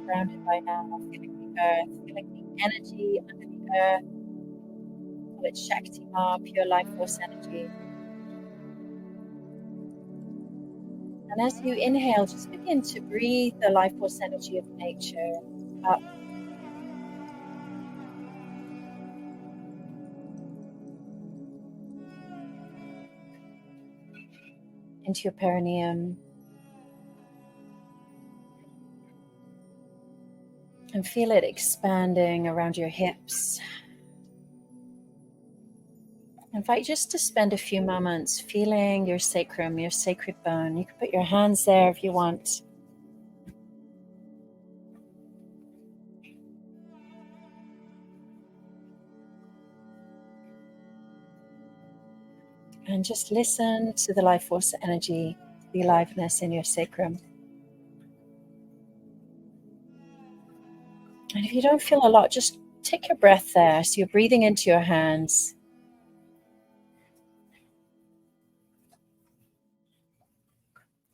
grounded by now, feeling the earth, feeling the energy under the earth. Call it Shakti Ma, pure life force energy. And as you inhale, just begin to breathe the life force energy of nature up. Into your perineum. And feel it expanding around your hips. I invite you just to spend a few moments feeling your sacrum, your sacred bone. You can put your hands there if you want. And just listen to the life force energy, the aliveness in your sacrum. And if you don't feel a lot, just take your breath there. So you're breathing into your hands.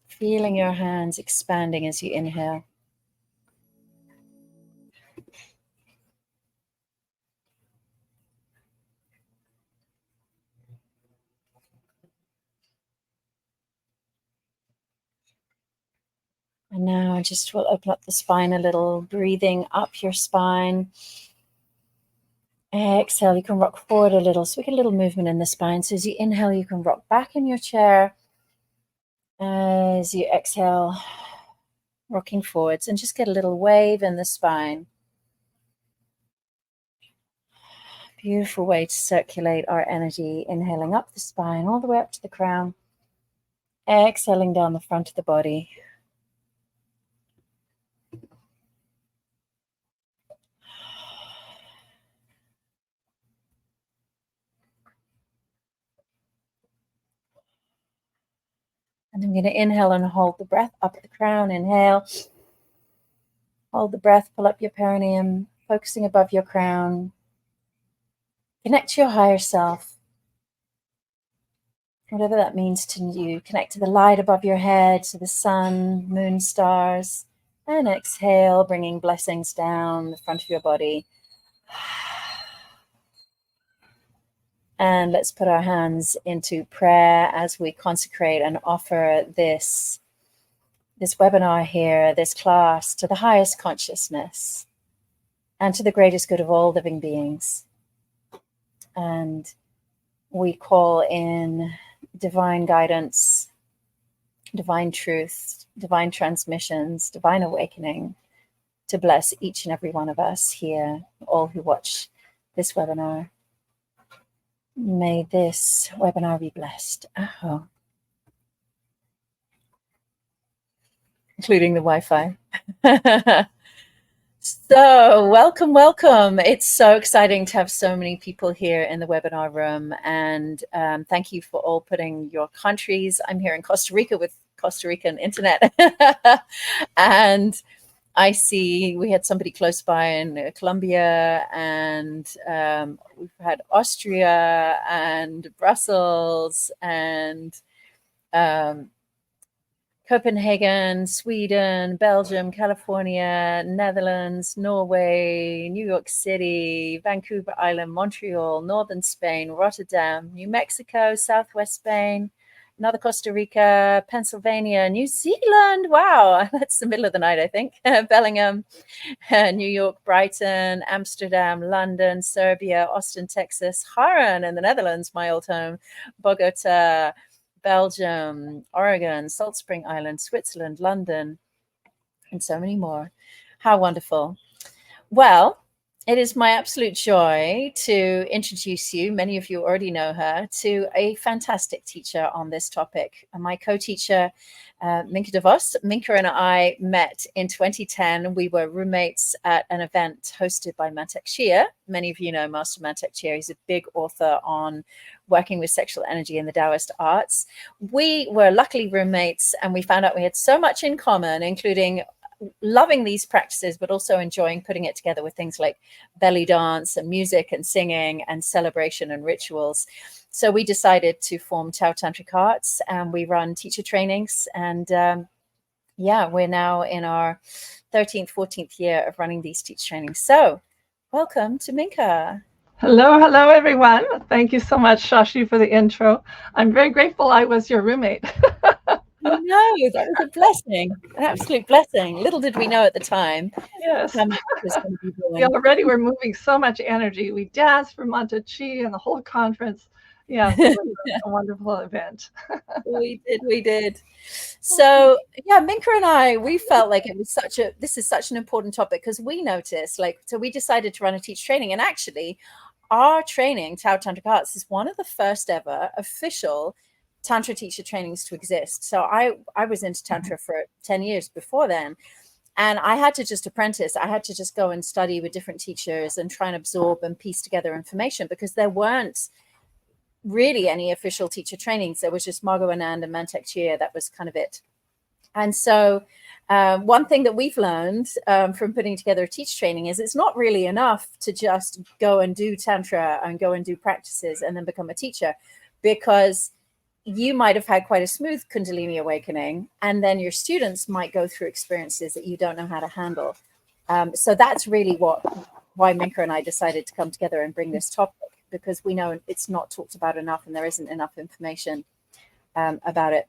Feeling your hands expanding as you inhale. And now I just will open up the spine a little, breathing up your spine. Exhale, you can rock forward a little. So we get a little movement in the spine. So as you inhale, you can rock back in your chair. As you exhale, rocking forwards, and just get a little wave in the spine. Beautiful way to circulate our energy. Inhaling up the spine, all the way up to the crown. Exhaling down the front of the body. And I'm going to inhale and hold the breath up at the crown. Inhale. Hold the breath, pull up your perineum, focusing above your crown. Connect to your higher self. Whatever that means to you. Connect to the light above your head, to the sun, moon, stars. And exhale, bringing blessings down the front of your body. And let's put our hands into prayer as we consecrate and offer this webinar here, this class, to the highest consciousness and to the greatest good of all living beings. And we call in divine guidance, divine truth, divine transmissions, divine awakening to bless each and every one of us here, all who watch this webinar. May this webinar be blessed. Oh. Including the Wi-Fi. So welcome. It's so exciting to have so many people here in the webinar room. And thank you for all putting your countries. I'm here in Costa Rica with Costa Rican internet. And I see we had somebody close by in Colombia, and we've had Austria and Brussels and Copenhagen, Sweden, Belgium, California, Netherlands, Norway, New York City, Vancouver Island, Montreal, Northern Spain, Rotterdam, New Mexico, Southwest Spain, another Costa Rica, Pennsylvania, New Zealand. Wow, that's the middle of the night, I think. Bellingham, New York, Brighton, Amsterdam, London, Serbia, Austin, Texas, Haren in the Netherlands, my old home, Bogota, Belgium, Oregon, Salt Spring Island, Switzerland, London, and so many more. How wonderful. Well, it is my absolute joy to introduce you, many of you already know her, to a fantastic teacher on this topic. My co-teacher, Minke de Vos. Minke and I met in 2010. We were roommates at an event hosted by Mantak Chia. Many of you know Master Mantak Chia. He's a big author on working with sexual energy in the Taoist arts. We were luckily roommates, and we found out we had so much in common, including loving these practices, but also enjoying putting it together with things like belly dance and music and singing and celebration and rituals. So we decided to form Tao Tantric Arts, and we run teacher trainings. And yeah, we're now in our 13th, 14th year of running these teach trainings. So welcome to Minke. Hello, everyone. Thank you so much, Shashi, for the intro. I'm very grateful I was your roommate. No, that was a blessing, an absolute blessing. Little did we know at the time Yes, how much it was going to be we doing. already were moving so much energy. We danced for Manta Chi and the whole conference. Yes, it was a wonderful event. We did. So yeah, Minka and I, we felt like it was this is such an important topic because we noticed, like, so we decided to run a teach training, and actually our training, Tao Tantric Arts, is one of the first ever official Tantra teacher trainings to exist. So I was into Tantra for 10 years before then. And I had to just apprentice. I had to just go and study with different teachers and try and absorb and piece together information because there weren't really any official teacher trainings. There was just Margot Anand and Mantek Chia. That was kind of it. And so one thing that we've learned from putting together a teach training is it's not really enough to just go and do Tantra and go and do practices and then become a teacher, because you might have had quite a smooth Kundalini awakening, and then your students might go through experiences that you don't know how to handle. So that's really why Minka and I decided to come together and bring this topic, because we know it's not talked about enough and there isn't enough information about it.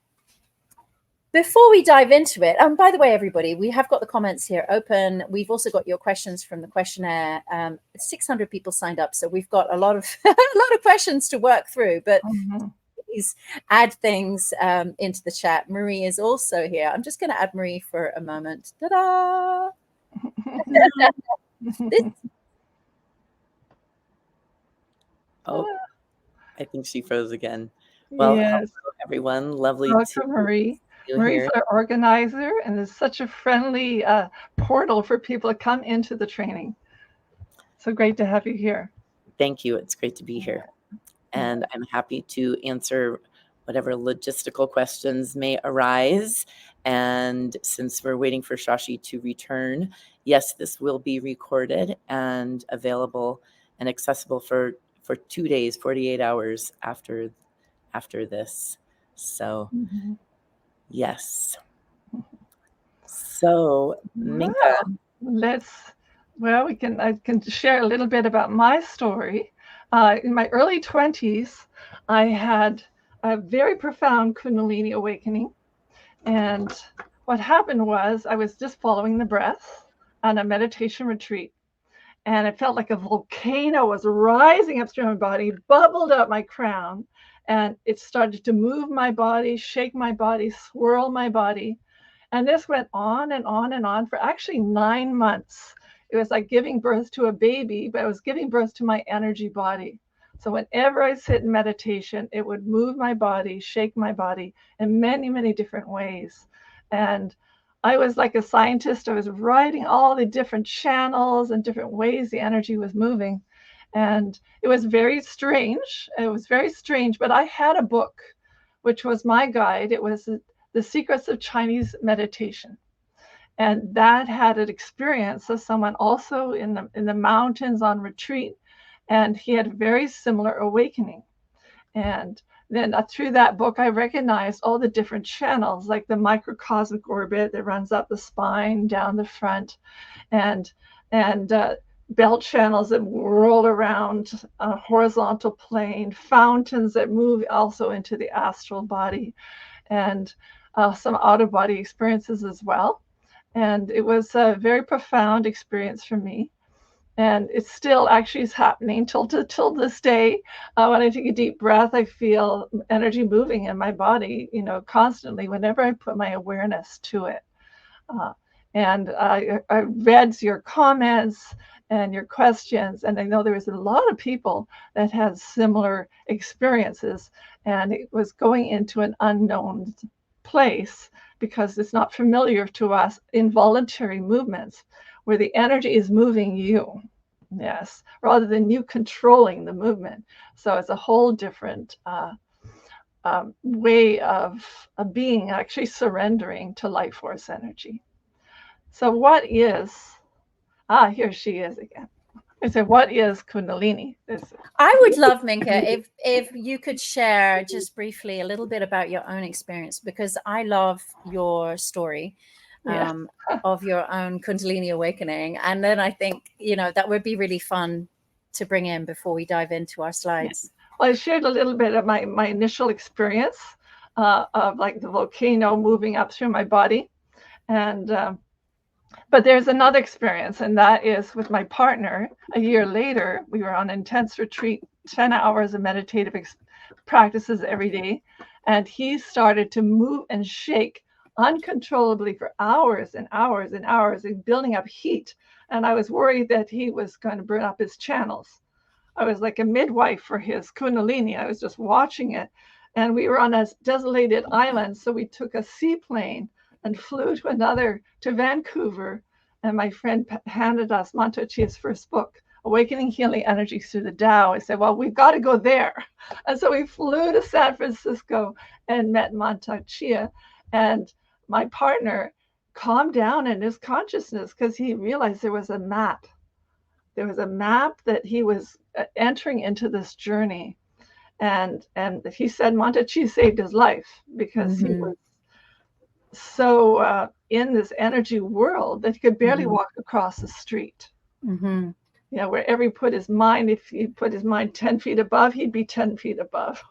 Before we dive into it, by the way, everybody, we have got the comments here open. We've also got your questions from the questionnaire. 600 people signed up, so we've got a lot of a lot of questions to work through. But please add things into the chat. Marie is also here. I'm just going to add Marie for a moment. Ta-da! Oh, I think she froze again. Well, Yes. hello, everyone. Lovely Welcome, to Marie. see you Marie's here. our organizer and is such a friendly portal for people to come into the training. So great to have you here. Thank you. It's great to be here. And I'm happy to answer whatever logistical questions may arise. And since we're waiting for Shashi to return, yes, this will be recorded and available and accessible for 2 days, 48 hours after this. So, yes. So, Minke. I can share a little bit about my story. In my early 20s, I had a very profound Kundalini awakening. And what happened was I was just following the breath on a meditation retreat. And it felt like a volcano was rising up through my body, bubbled up my crown, and it started to move my body, shake my body, swirl my body. And this went on and on and on for actually 9 months. It was like giving birth to a baby, but I was giving birth to my energy body. So whenever I sit in meditation, it would move my body, shake my body in many, many different ways. And I was like a scientist. I was writing all the different channels and different ways the energy was moving. And it was very strange. It was very strange, but I had a book, which was my guide. It was The Secrets of Chinese Meditation. And that had an experience of someone also in the mountains on retreat. And he had a very similar awakening. And then through that book, I recognized all the different channels, like the microcosmic orbit that runs up the spine, down the front, and belt channels that whirl around a horizontal plane, fountains that move also into the astral body, and some out-of-body experiences as well. And it was a very profound experience for me. And it still actually is happening till this day. When I take a deep breath, I feel energy moving in my body, constantly whenever I put my awareness to it. And I read your comments and your questions, and I know there was a lot of people that had similar experiences, and it was going into an unknown place because it's not familiar to us. Involuntary movements where the energy is moving you, yes, rather than you controlling the movement. So it's a whole different way of being, actually surrendering to life force energy. So what is, here she is again. I said, what is Kundalini? I would love, Minke, if you could share just briefly a little bit about your own experience, because I love your story Yes. of your own Kundalini awakening. And then I think, that would be really fun to bring in before we dive into our slides. Well, I shared a little bit of my initial experience of like the volcano moving up through my body. And but there's another experience, and that is with my partner. A year later, we were on intense retreat, 10 hours of meditative practices every day. And he started to move and shake uncontrollably for hours and hours and hours, and building up heat. And I was worried that he was going to burn up his channels. I was like a midwife for his Kundalini. I was just watching it. And we were on a desolated island. So we took a seaplane and flew to Vancouver. And my friend handed us Manto Chia's first book, Awakening Healing Energies Through the Tao. I said, well, we've got to go there. And so we flew to San Francisco and met Manto Chia. And my partner calmed down in his consciousness because he realized there was a map. There was a map that he was entering into this journey. And he said Manto Chia saved his life because he was so in this energy world that he could barely walk across the street. Wherever he put his mind, if he put his mind 10 feet above, he'd be 10 feet above.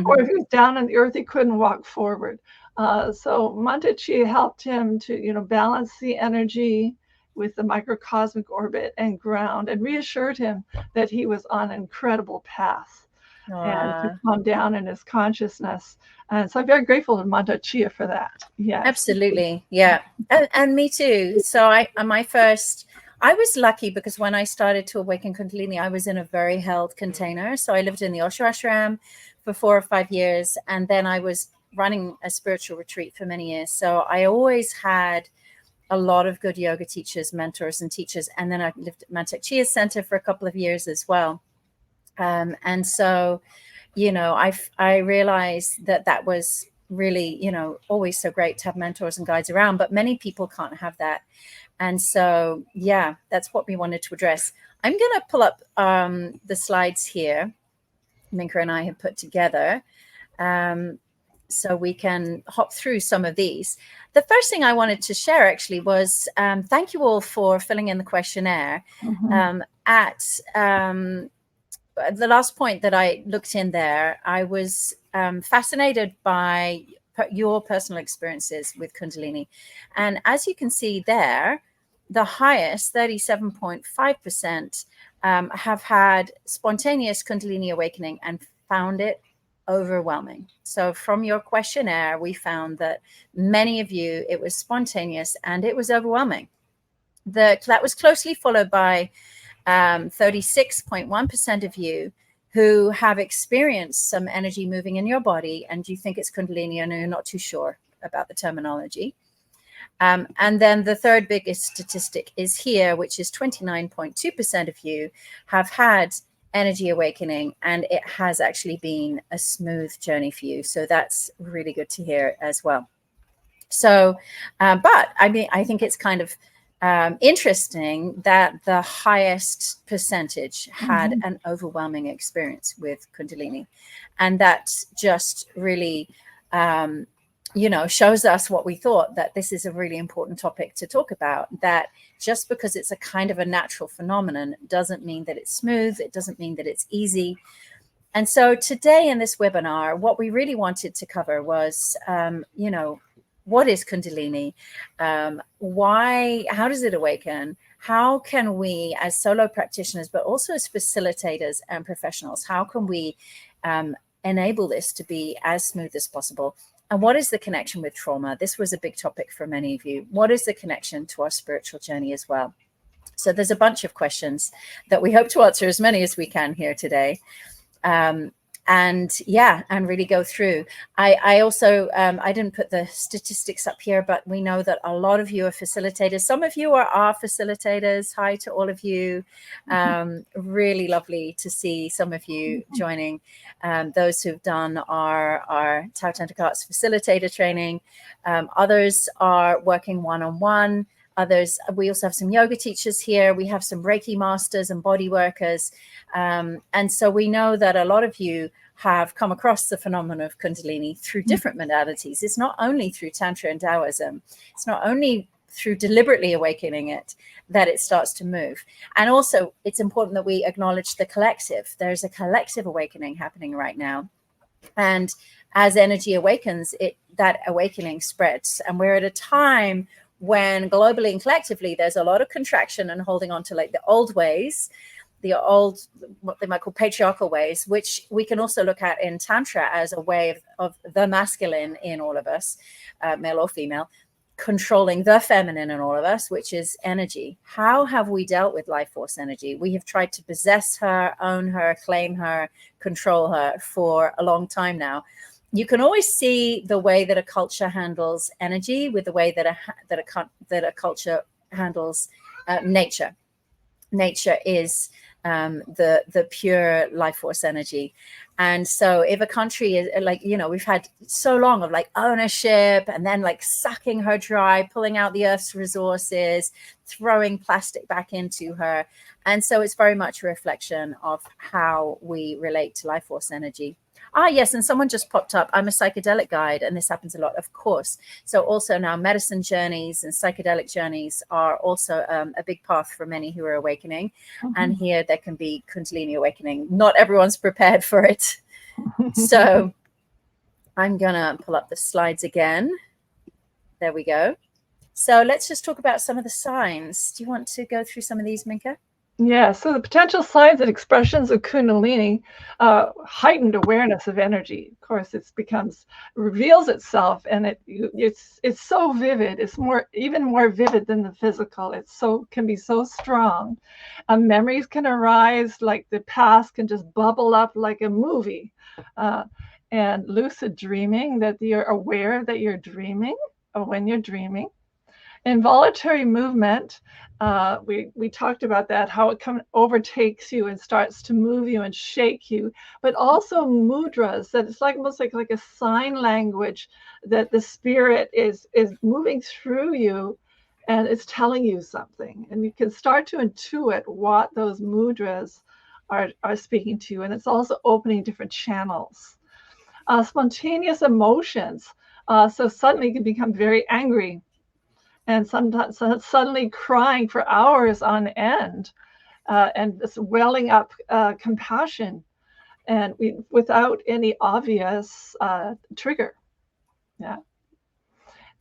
Or if he was down on the earth, he couldn't walk forward. So Manto Chia helped him to, balance the energy with the microcosmic orbit and ground, and reassured him that he was on an incredible path and to calm down in his consciousness. And so I'm very grateful to Manto Chia for that. Yeah, absolutely. Yeah. And me too. So I was lucky because when I started to awaken Kundalini, I was in a very held container. So I lived in the Osho ashram for 4 or 5 years. And then I was running a spiritual retreat for many years. So I always had a lot of good yoga teachers, mentors, and teachers. And then I lived at Manto Chia Center for a couple of years as well. And so, I realized that was really, always so great to have mentors and guides around, but many people can't have that. And so, yeah, that's what we wanted to address. I'm going to pull up the slides here Minke and I have put together. So we can hop through some of these. The first thing I wanted to share actually was thank you all for filling in the questionnaire. At the last point that I looked in there, I was fascinated by your personal experiences with Kundalini. And as you can see there, the highest, 37.5%, have had spontaneous Kundalini awakening and found it overwhelming. So from your questionnaire, we found that many of you, it was spontaneous and it was overwhelming. That was closely followed by 36.1% of you who have experienced some energy moving in your body and you think it's Kundalini and you're not too sure about the terminology. And then the third biggest statistic is here, which is 29.2% of you have had energy awakening, and it has actually been a smooth journey for you. So that's really good to hear as well. So, but I mean, I think it's kind of interesting that the highest percentage had an overwhelming experience with Kundalini. And that just really, shows us what we thought, that this is a really important topic to talk about, that just because it's a kind of a natural phenomenon doesn't mean that it's smooth. It doesn't mean that it's easy. And so today in this webinar, what we really wanted to cover was, what is Kundalini? How does it awaken? How can we as solo practitioners, but also as facilitators and professionals, how can we enable this to be as smooth as possible? And what is the connection with trauma? This was a big topic for many of you. What is the connection to our spiritual journey as well? So there's a bunch of questions that we hope to answer, as many as we can here today. And really go through. I also, I didn't put the statistics up here, but we know that a lot of you are facilitators. Some of you are our facilitators. Hi to all of you. Really lovely to see some of you joining. Those who've done our Tao Tantric Arts facilitator training. Others are working one-on-one. others. We also have some yoga teachers here. We have some Reiki masters and body workers. And so we know that a lot of you have come across the phenomenon of Kundalini through different modalities. It's not only through Tantra and Taoism. It's not only through deliberately awakening it that it starts to move. And also, it's important that we acknowledge the collective. There's a collective awakening happening right now. And as energy awakens, that awakening spreads. And we're at a time when globally and collectively, there's a lot of contraction and holding on to like the old ways, the old, what they might call patriarchal ways, which we can also look at in Tantra as a way of the masculine in all of us, male or female, controlling the feminine in all of us, which is energy. How have we dealt with life force energy? We have tried to possess her, own her, claim her, control her for a long time now. You can always see the way that a culture handles energy with the way that a culture handles nature. Nature is the pure life force energy. And so if a country is like, we've had so long of like ownership and then like sucking her dry, pulling out the earth's resources, throwing plastic back into her. And so it's very much a reflection of how we relate to life force energy. Yes. And someone just popped up. I'm a psychedelic guide, and this happens a lot, of course. So also now medicine journeys and psychedelic journeys are also a big path for many who are awakening. Mm-hmm. And here there can be Kundalini awakening. Not everyone's prepared for it. So I'm going to pull up the slides again. There we go. So let's just talk about some of the signs. Do you want to go through some of these, Minke? Yeah, so the potential signs and expressions of Kundalini, heightened awareness of energy. Of course, reveals itself, and it's so vivid. It's even more vivid than the physical. Can be so strong. Memories can arise, like the past can just bubble up like a movie. And lucid dreaming, that you're aware that you're dreaming, or when you're dreaming. Involuntary movement, we talked about that, how it overtakes you and starts to move you and shake you, but also mudras, that it's almost like a sign language, that the spirit is moving through you and it's telling you something. And you can start to intuit what those mudras are speaking to you. And it's also opening different channels. Spontaneous emotions. So suddenly you can become very angry, and sometimes suddenly crying for hours on end, and this welling up compassion, and without any obvious trigger. Yeah.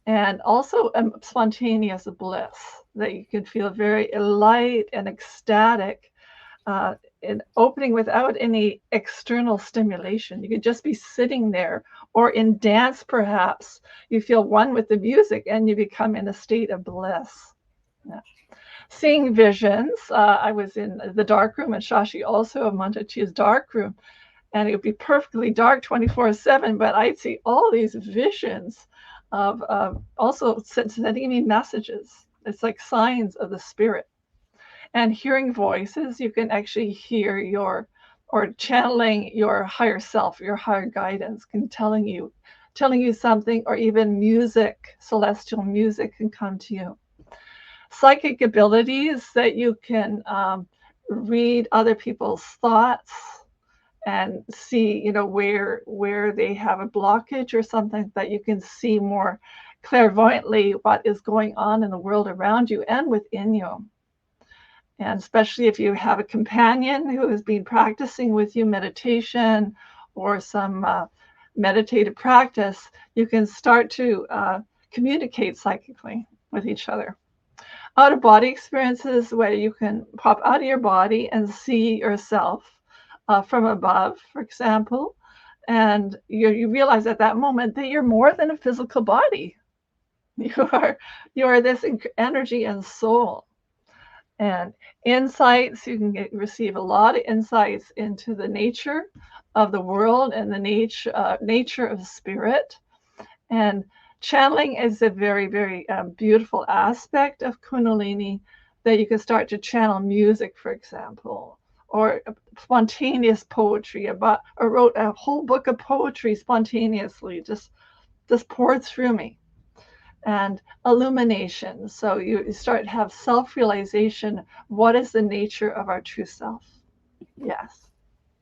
And also spontaneous bliss, that you can feel very light and ecstatic, and opening without any external stimulation. You could just be sitting there, or in dance perhaps. You feel one with the music and you become in a state of bliss. Yeah. Seeing visions. I was in the dark room, and Shashi also of Montachi's dark room, and it would be perfectly dark 24/7, but I'd see all these visions of also sending me messages. It's like signs of the spirit. And hearing voices, you can actually hear or channeling your higher self, your higher guidance, can telling you something, or even music, celestial music can come to you. Psychic abilities, that you can read other people's thoughts and see, where they have a blockage or something, that you can see more clairvoyantly what is going on in the world around you and within you. And especially if you have a companion who has been practicing with you meditation or some meditative practice, you can start to communicate psychically with each other. Out-of-body experiences, where you can pop out of your body and see yourself from above, for example, and you realize at that moment that you're more than a physical body. You are this energy and soul. And insights, you can receive a lot of insights into the nature of the world and the nature of spirit. And channeling is a very, very beautiful aspect of Kundalini, that you can start to channel music, for example, or spontaneous poetry. I wrote a whole book of poetry spontaneously, just poured through me. and illumination. So you start to have self-realization. What is the nature of our true self? Yes.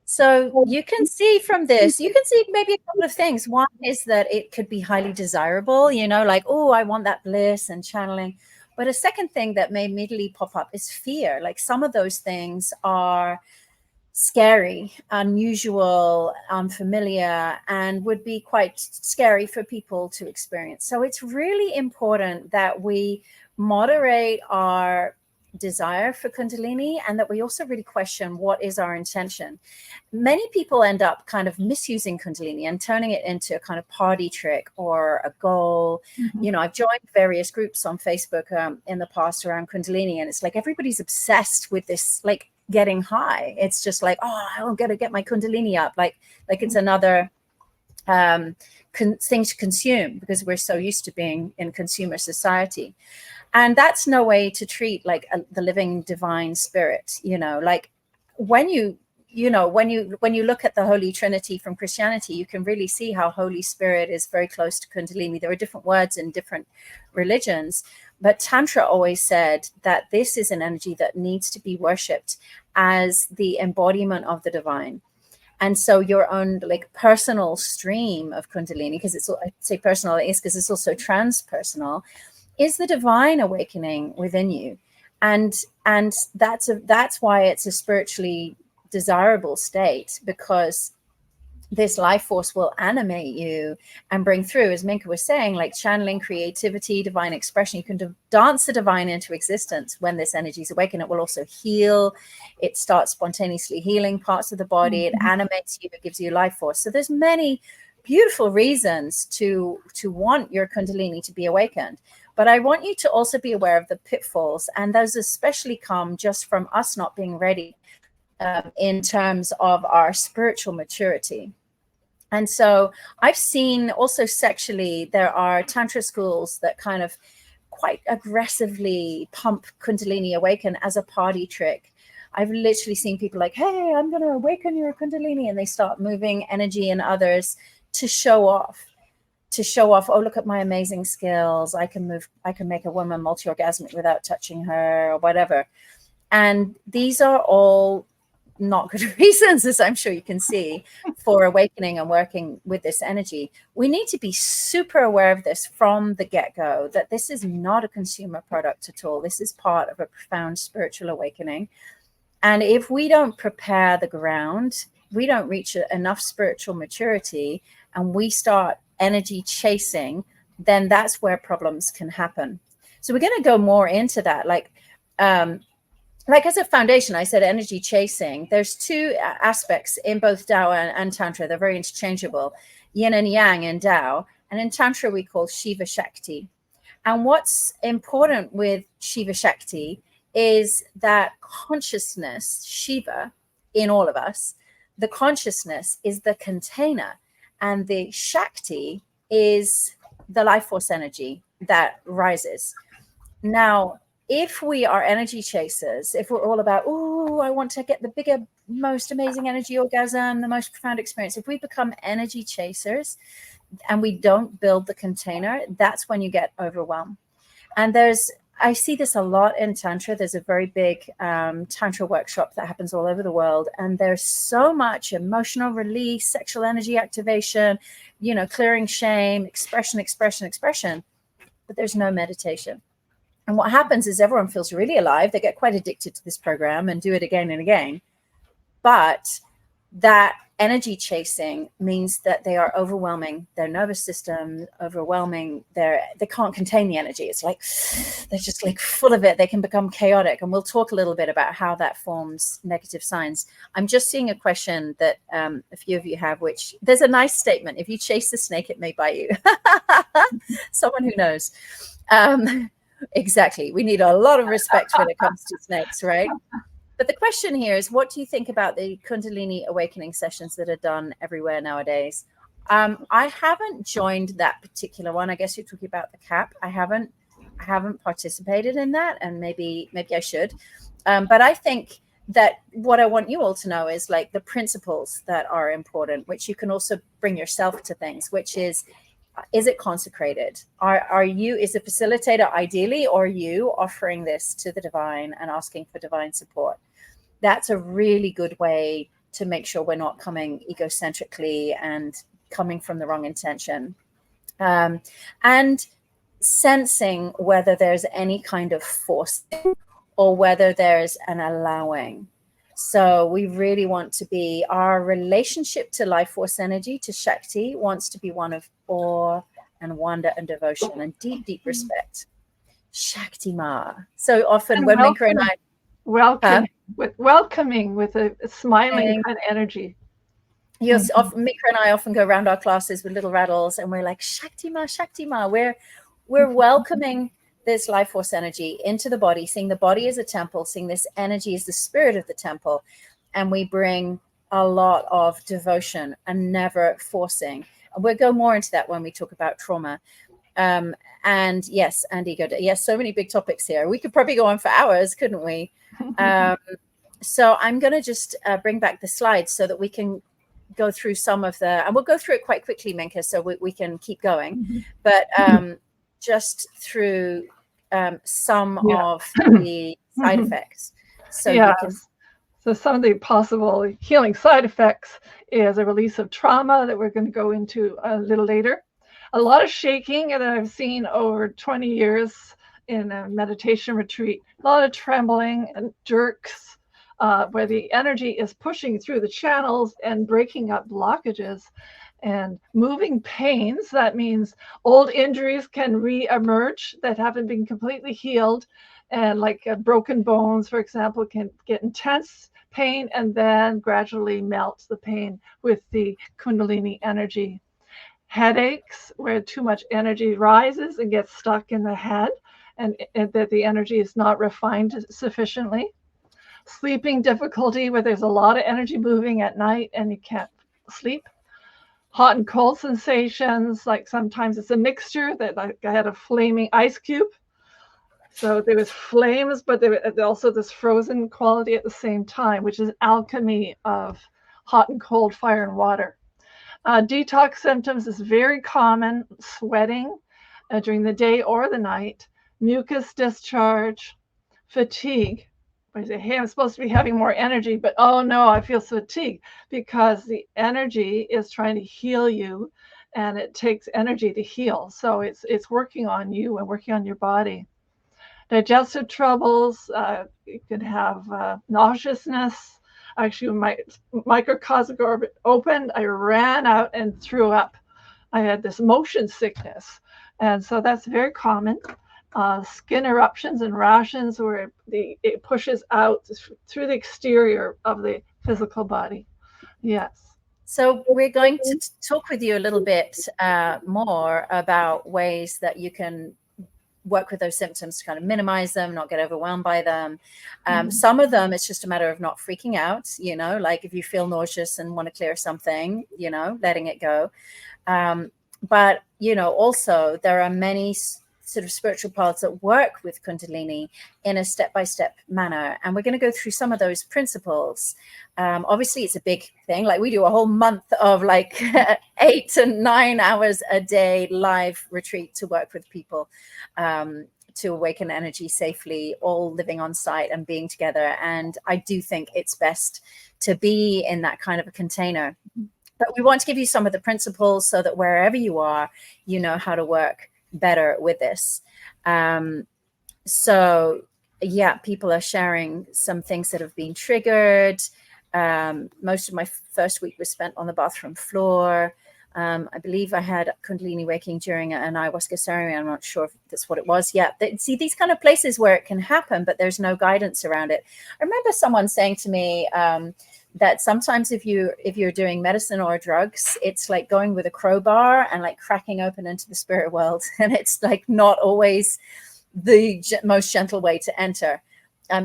So you can see from this, you can see maybe a couple of things. One is that it could be highly desirable, you know, like, oh, I want that bliss and channeling. But a second thing that may immediately pop up is fear. Like some of those things are scary, unusual, unfamiliar, and would be quite scary for people to experience. So it's really important that we moderate our desire for Kundalini and that we also really question what is our intention. Many people end up kind of misusing Kundalini and turning it into a kind of party trick or a goal. Mm-hmm. You know, I've joined various groups on Facebook in the past around Kundalini, and it's like everybody's obsessed with this, like getting high. It's just like, oh, I'm going to get my Kundalini up. Like it's another thing to consume because we're so used to being in consumer society. And that's no way to treat like the living divine spirit, you know, like when you look at the Holy Trinity from Christianity, you can really see how Holy Spirit is very close to Kundalini. There are different words in different religions, but Tantra always said that this is an energy that needs to be worshipped as the embodiment of the divine. And so your own like personal stream of Kundalini, because it's, I say personal, is because it's also transpersonal, is the divine awakening within you. And that's why it's a spiritually desirable state, because this life force will animate you and bring through, as Minke was saying, like channeling, creativity, divine expression. You can dance the divine into existence when this energy is awakened. It will also heal. It starts spontaneously healing parts of the body. It animates you. It gives you life force. So there's many beautiful reasons to want your Kundalini to be awakened. But I want you to also be aware of the pitfalls. And those especially come just from us not being ready in terms of our spiritual maturity. And so I've seen also sexually, there are Tantra schools that kind of quite aggressively pump Kundalini awaken as a party trick. I've literally seen people like, hey, I'm going to awaken your Kundalini. And they start moving energy in others to show off. Oh, look at my amazing skills. I can make a woman multi-orgasmic without touching her or whatever. And these are all not good reasons, as I'm sure you can see, for awakening and working with this energy. We need to be super aware of this from the get-go, that this is not a consumer product at all. This is part of a profound spiritual awakening. And if we don't prepare the ground, we don't reach enough spiritual maturity, and we start energy chasing, then that's where problems can happen. So we're going to go more into that. Like as a foundation, I said energy chasing. There's two aspects in both Tao and Tantra. They're very interchangeable, yin and yang in Tao. And in Tantra, we call Shiva Shakti. And what's important with Shiva Shakti is that consciousness, Shiva, in all of us, the consciousness is the container. And the Shakti is the life force energy that rises. Now, if we are energy chasers, if we're all about, oh, I want to get the bigger, most amazing energy orgasm, the most profound experience, if we become energy chasers and we don't build the container, that's when you get overwhelmed. And I see this a lot in Tantra. There's a very big Tantra workshop that happens all over the world. And there's so much emotional release, sexual energy activation, clearing shame, expression. But there's no meditation. And what happens is everyone feels really alive. They get quite addicted to this program and do it again and again. But that energy chasing means that they are overwhelming their nervous system, overwhelming they can't contain the energy. It's like they're just like full of it. They can become chaotic. And we'll talk a little bit about how that forms negative signs. I'm just seeing a question that a few of you have, which there's a nice statement. If you chase the snake, it may bite you. Someone who knows. Exactly. We need a lot of respect when it comes to snakes, right? But the question here is, what do you think about the Kundalini awakening sessions that are done everywhere nowadays? I haven't joined that particular one. I guess you're talking about the CAP. I haven't participated in that, and maybe I should. But I think that what I want you all to know is like the principles that are important, which you can also bring yourself to things, which is is it consecrated? Is the facilitator ideally, or are you offering this to the divine and asking for divine support? That's a really good way to make sure we're not coming egocentrically and coming from the wrong intention. And sensing whether there's any kind of forcing or whether there's an allowing. So we really want to be, our relationship to life force energy, to Shakti, wants to be one of awe and wonder and devotion and deep, deep respect. Shakti Ma. So often And when Minke and I welcoming with a smiling kind of energy. Yes, Minke and I often go around our classes with little rattles, and we're like, Shakti Ma, Shakti Ma. We're welcoming this life force energy into the body, seeing the body as a temple, seeing this energy as the spirit of the temple. And we bring a lot of devotion and never forcing. We'll go more into that when we talk about trauma. And yes, and ego. Yes, so many big topics here. We could probably go on for hours, couldn't we? So I'm going to just bring back the slides so that we can go through some of the, and we'll go through it quite quickly, Minke, so we can keep going. But just through some of the side effects. So you can. So some of the possible healing side effects is a release of trauma that we're going to go into a little later. A lot of shaking that I've seen over 20 years in a meditation retreat. A lot of trembling and jerks where the energy is pushing through the channels and breaking up blockages. And moving pains, that means old injuries can re-emerge that haven't been completely healed. And like broken bones, for example, can get intense pain and then gradually melt the pain with the Kundalini energy. Headaches, where too much energy rises and gets stuck in the head and that the energy is not refined sufficiently. Sleeping difficulty, where there's a lot of energy moving at night and you can't sleep. Hot and cold sensations, like sometimes it's a mixture that like I had a flaming ice cube. So there was flames, but there was also this frozen quality at the same time, which is alchemy of hot and cold, fire and water. Detox symptoms is very common, sweating during the day or the night, mucus discharge, fatigue. I say, hey, I'm supposed to be having more energy, but oh no, I feel fatigued because the energy is trying to heal you and it takes energy to heal. So it's working on you and working on your body. Digestive troubles, you can have nauseousness. Actually, when my microcosmic orbit opened, I ran out and threw up. I had this motion sickness. And so that's very common. Skin eruptions and rashes where it pushes out through the exterior of the physical body. Yes. So we're going to talk with you a little bit more about ways that you can work with those symptoms to kind of minimize them, not get overwhelmed by them. Some of them, it's just a matter of not freaking out, like if you feel nauseous and want to clear something, letting it go. But, also there are many sort of spiritual paths that work with Kundalini in a step-by-step manner. And we're going to go through some of those principles. Obviously, it's a big thing. Like we do a whole month of like 8 to 9 hours a day live retreat to work with people to awaken energy safely, all living on site and being together. And I do think it's best to be in that kind of a container. But we want to give you some of the principles so that wherever you are, you know how to work better with this. So yeah, people are sharing some things that have been triggered. Most of my first week was spent on the bathroom floor. I believe I had Kundalini waking during an ayahuasca ceremony. I'm not sure if that's what it was yet. See, these kind of places where it can happen, but there's no guidance around it. I remember someone saying to me that sometimes if you're doing medicine or drugs, it's like going with a crowbar and like cracking open into the spirit world. And it's like not always the most gentle way to enter.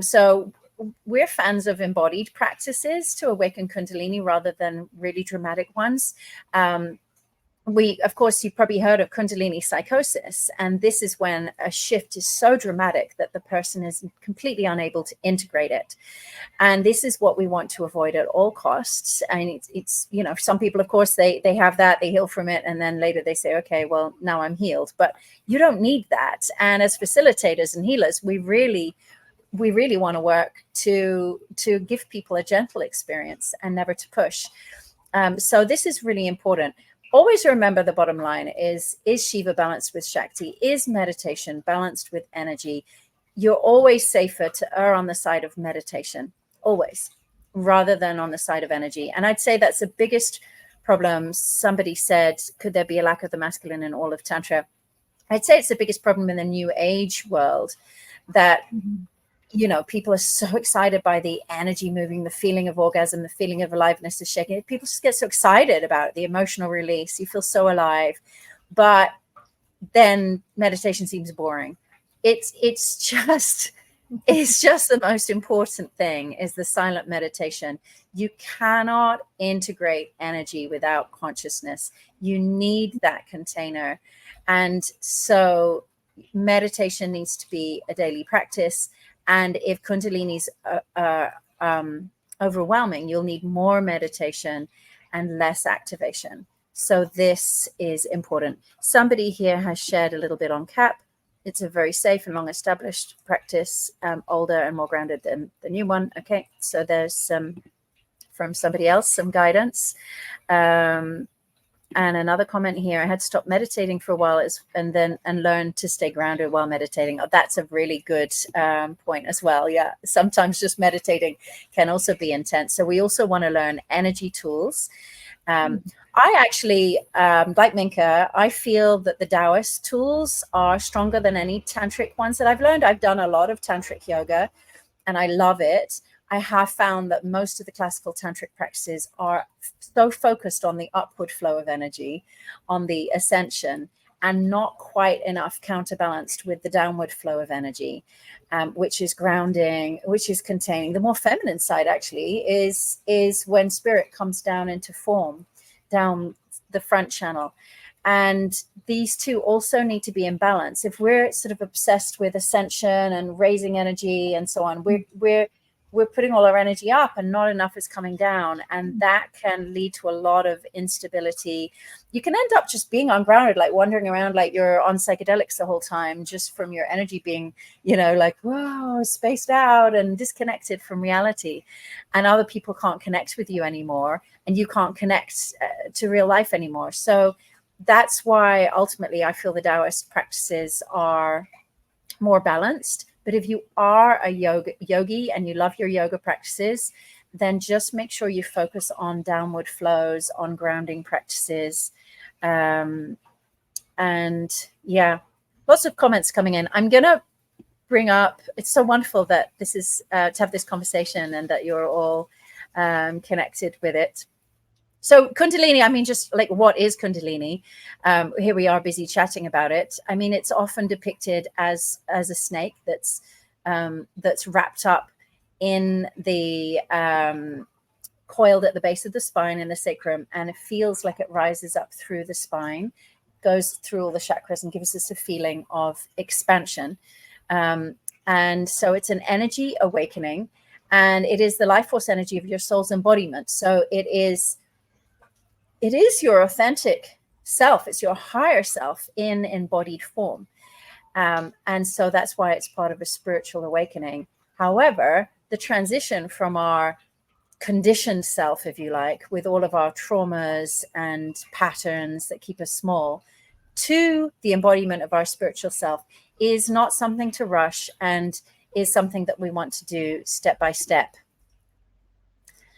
So we're fans of embodied practices to awaken Kundalini rather than really dramatic ones. of course, you've probably heard of Kundalini psychosis. And this is when a shift is so dramatic that the person is completely unable to integrate it. And this is what we want to avoid at all costs. And it's you know, some people, of course, they have that, they heal from it. And then later they say, okay, well, now I'm healed. But you don't need that. And as facilitators and healers, we really want to work to give people a gentle experience and never to push. So this is really important. Always remember the bottom line is Shiva balanced with Shakti? Is meditation balanced with energy? You're always safer to err on the side of meditation, always, rather than on the side of energy. And I'd say that's the biggest problem. Somebody said, could there be a lack of the masculine in all of Tantra? I'd say it's the biggest problem in the New Age world, that you know, people are so excited by the energy moving, the feeling of orgasm, the feeling of aliveness is shaking. People just get so excited about it, the emotional release. You feel so alive. But then meditation seems boring. It's just the most important thing is the silent meditation. You cannot integrate energy without consciousness. You need that container. And so meditation needs to be a daily practice. And if Kundalini's overwhelming, you'll need more meditation and less activation. So this is important. Somebody here has shared a little bit on CAP. It's a very safe and long-established practice, older and more grounded than the new one. Okay, so there's some from somebody else, some guidance. And another comment here, I had to stop meditating for a while and learn to stay grounded while meditating. Oh, that's a really good point as well. Yeah, sometimes just meditating can also be intense. So we also want to learn energy tools. I actually, like Minke, I feel that the Taoist tools are stronger than any tantric ones that I've learned. I've done a lot of tantric yoga and I love it. I have found that most of the classical tantric practices are so focused on the upward flow of energy, on the ascension, and not quite enough counterbalanced with the downward flow of energy, which is grounding, which is containing. The more feminine side actually is when spirit comes down into form, down the front channel. And these two also need to be in balance. If we're sort of obsessed with ascension and raising energy and so on, we're putting all our energy up and not enough is coming down. And that can lead to a lot of instability. You can end up just being ungrounded, like wandering around like you're on psychedelics the whole time, just from your energy being, you know, like, whoa, spaced out and disconnected from reality. And other people can't connect with you anymore. And you can't connect to real life anymore. So that's why ultimately I feel the Taoist practices are more balanced. But if you are a yogi and you love your yoga practices, then just make sure you focus on downward flows, on grounding practices. And yeah, lots of comments coming in. I'm going to bring up, it's so wonderful that this is to have this conversation and that you're all connected with it. So Kundalini, I mean, just like, what is Kundalini? Here we are busy chatting about it. I mean, it's often depicted as a snake that's wrapped up in the coiled at the base of the spine in the sacrum, and it feels like it rises up through the spine, goes through all the chakras and gives us a feeling of expansion. And so it's an energy awakening, and it is the life force energy of your soul's embodiment. So it is your authentic self. It's your higher self in embodied form. And so that's why it's part of a spiritual awakening. However, the transition from our conditioned self, if you like, with all of our traumas and patterns that keep us small, to the embodiment of our spiritual self is not something to rush, and is something that we want to do step by step.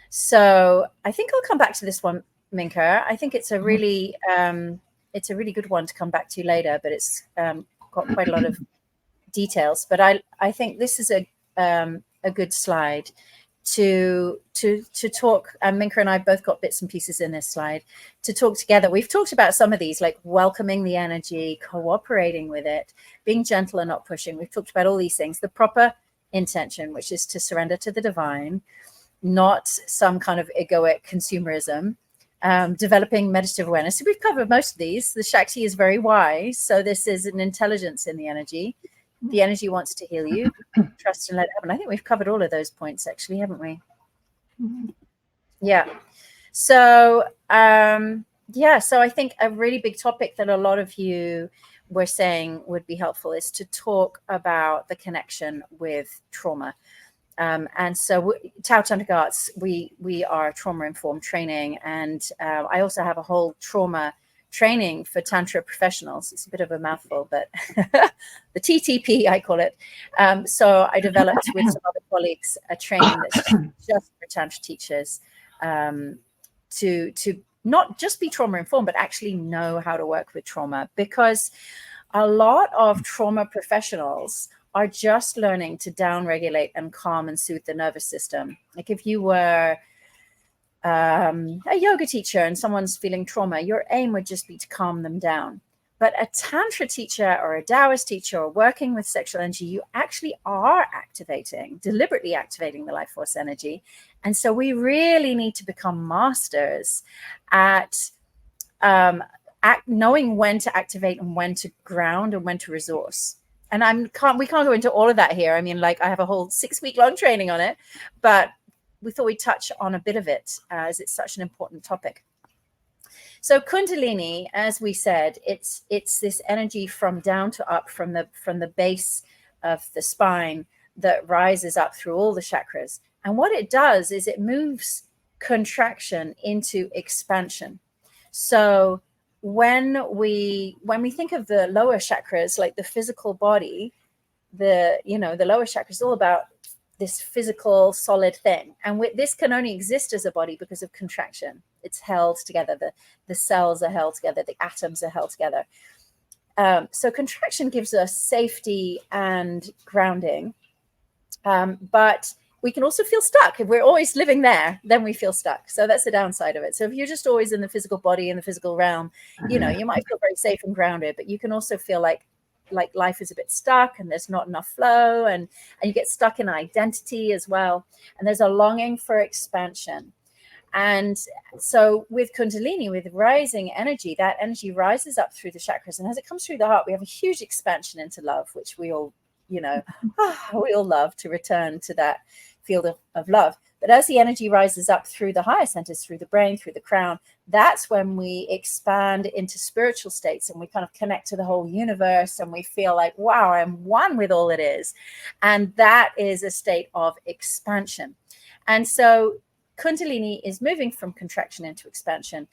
So I think I'll come back to this one, Minke. I think it's a really good one to come back to later, but it's got quite a lot of details. But I think this is a good slide to talk. Minke and I both got bits and pieces in this slide to talk together. We've talked about some of these, like welcoming the energy, cooperating with it, being gentle and not pushing. We've talked about all these things. The proper intention, which is to surrender to the divine, not some kind of egoic consumerism. developing meditative awareness. So we've covered most of these. The Shakti is very wise. So this is an intelligence in the energy. The energy wants to heal you. Trust and let it happen. I think we've covered all of those points, actually, haven't we? Yeah. So, so I think a really big topic that a lot of you were saying would be helpful is to talk about the connection with trauma. And so Tao Tantric Arts, we are trauma-informed training. And I also have a whole trauma training for Tantra Professionals. It's a bit of a mouthful, but the TTP, I call it. So I developed with some other colleagues a training that's just for Tantra teachers to not just be trauma-informed, but actually know how to work with trauma. Because a lot of trauma professionals are just learning to downregulate and calm and soothe the nervous system. Like if you were a yoga teacher and someone's feeling trauma, your aim would just be to calm them down. But a Tantra teacher or a Taoist teacher or working with sexual energy, you actually are deliberately activating the life force energy. And so we really need to become masters at knowing when to activate and when to ground and when to resource. And we can't go into all of that here. I mean, like I have a whole 6-week-long training on it, but we thought we'd touch on a bit of it as it's such an important topic. So Kundalini, as we said, it's this energy from down to up, from the base of the spine that rises up through all the chakras. And what it does is it moves contraction into expansion. So when we think of the lower chakras, like the physical body, the lower chakra is all about this physical solid thing. And this can only exist as a body because of contraction. It's held together. The cells are held together. The atoms are held together. So contraction gives us safety and grounding. But we can also feel stuck. If we're always living there, then we feel stuck. So that's the downside of it. So if you're just always in the physical body, in the physical realm, you might feel very safe and grounded, but you can also feel like life is a bit stuck and there's not enough flow, and you get stuck in identity as well. And there's a longing for expansion. And so with Kundalini, with rising energy, that energy rises up through the chakras. And as it comes through the heart, we have a huge expansion into love, which we all, we all love to return to that field of love. But as the energy rises up through the higher centers, through the brain, through the crown, that's when we expand into spiritual states and we kind of connect to the whole universe and we feel like, wow, I'm one with all it is. And that is a state of expansion. And so Kundalini is moving from contraction into expansion.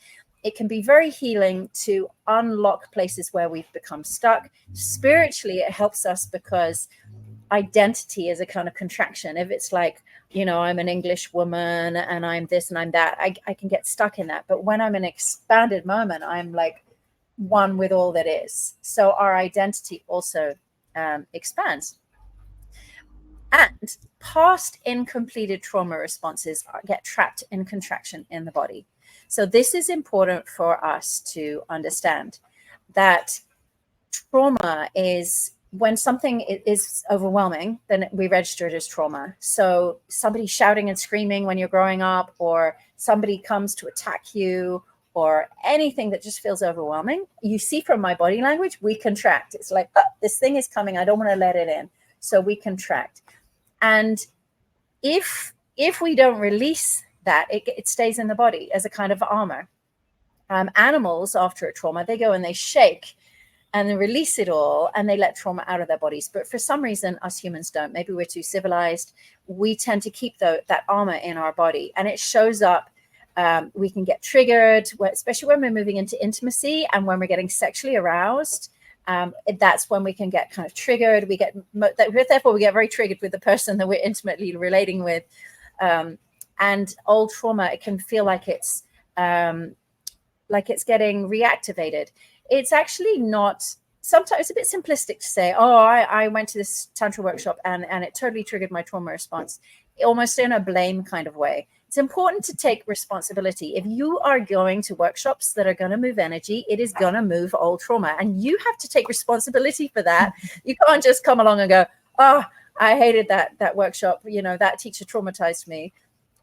It can be very healing to unlock places where we've become stuck. Spiritually, it helps us because identity is a kind of contraction. If it's like, I'm an English woman and I'm this and I'm that, I can get stuck in that. But when I'm in an expanded moment, I'm like one with all that is. So our identity also expands. And past incompleted trauma responses get trapped in contraction in the body. So this is important for us to understand, that trauma is when something is overwhelming, then we register it as trauma. So somebody shouting and screaming when you're growing up, or somebody comes to attack you, or anything that just feels overwhelming, you see from my body language, we contract. It's like, this thing is coming. I don't want to let it in. So we contract. And if we don't release that, it stays in the body as a kind of armor. Animals, after a trauma, they go and they shake and they release it all and they let trauma out of their bodies. But for some reason, us humans don't. Maybe we're too civilized. We tend to keep that armor in our body, and it shows up. We can get triggered, especially when we're moving into intimacy and when we're getting sexually aroused. That's when we can get kind of triggered. Therefore, we get very triggered with the person that we're intimately relating with. And old trauma, it can feel like it's getting reactivated. It's actually not. Sometimes it's a bit simplistic to say, I went to this Tantra workshop and it totally triggered my trauma response, almost in a blame kind of way. It's important to take responsibility. If you are going to workshops that are going to move energy, it is going to move old trauma, and you have to take responsibility for that. You can't just come along and go, I hated that workshop. That teacher traumatized me.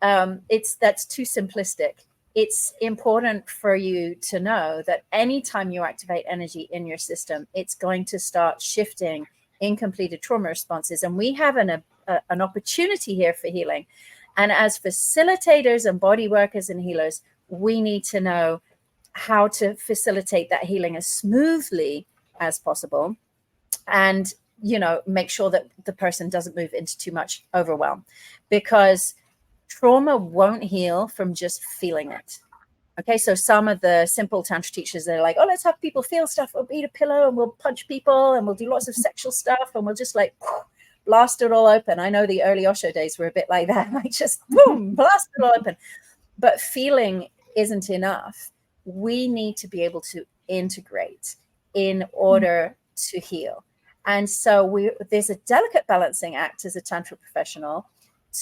That's too simplistic. it's important for you to know that anytime you activate energy in your system, it's going to start shifting incompleted trauma responses. And we have an opportunity here for healing. And as facilitators and body workers and healers, we need to know how to facilitate that healing as smoothly as possible, and make sure that the person doesn't move into too much overwhelm, because trauma won't heal from just feeling it. Okay, so some of the simple Tantra teachers, they're like, oh, let's have people feel stuff. We'll eat a pillow and we'll punch people and we'll do lots of sexual stuff and we'll just like blast it all open. I know the early Osho days were a bit like that, like just boom, blast it all open. But feeling isn't enough. We need to be able to integrate in order to heal. And so there's a delicate balancing act as a Tantra professional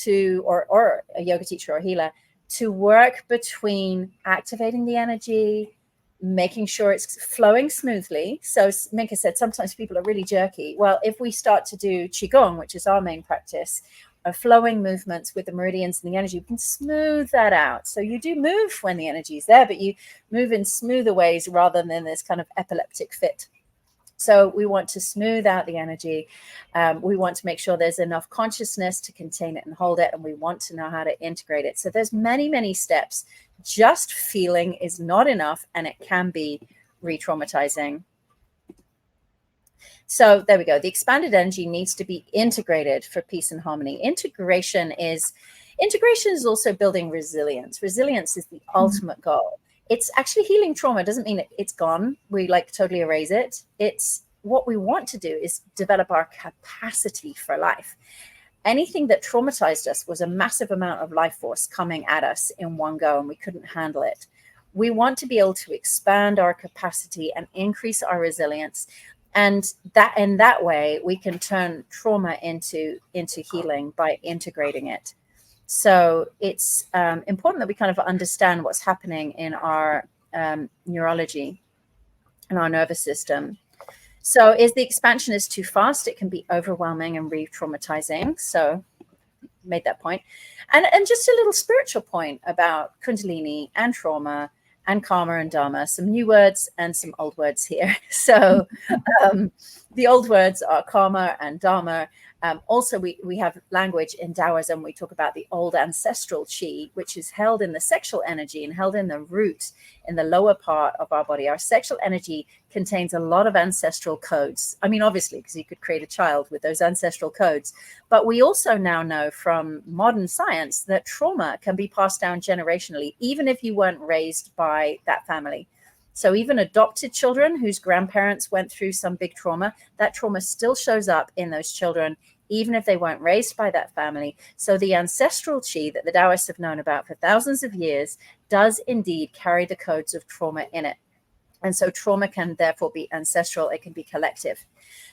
or a yoga teacher or healer, to work between activating the energy, making sure it's flowing smoothly. So Minke said, sometimes people are really jerky. Well, if we start to do Qigong, which is our main practice, of flowing movements with the meridians and the energy, we can smooth that out. So you do move when the energy is there, but you move in smoother ways rather than this kind of epileptic fit. So we want to smooth out the energy. We want to make sure there's enough consciousness to contain it and hold it. And we want to know how to integrate it. So there's many, many steps. Just feeling is not enough, and it can be re-traumatizing. So there we go. The expanded energy needs to be integrated for peace and harmony. Integration is also building resilience. Resilience is the ultimate goal. It's actually healing trauma. It doesn't mean it's gone. We like totally erase it. It's what we want to do is develop our capacity for life. Anything that traumatized us was a massive amount of life force coming at us in one go, and we couldn't handle it. We want to be able to expand our capacity and increase our resilience. And that in that way, we can turn trauma into healing by integrating it. So it's important that we kind of understand what's happening in our neurology and our nervous system. So if the expansion is too fast, it can be overwhelming and re-traumatizing. So made that point. And just a little spiritual point about Kundalini and trauma and karma and dharma, some new words and some old words here. So the old words are karma and dharma. Also, we have language in Taoism. We talk about the old ancestral chi, which is held in the sexual energy and held in the root, in the lower part of our body. Our sexual energy contains a lot of ancestral codes. I mean, obviously, because you could create a child with those ancestral codes. But we also now know from modern science that trauma can be passed down generationally, even if you weren't raised by that family. So even adopted children whose grandparents went through some big trauma, that trauma still shows up in those children, even if they weren't raised by that family. So the ancestral chi that the Taoists have known about for thousands of years does indeed carry the codes of trauma in it. And so trauma can therefore be ancestral. It can be collective.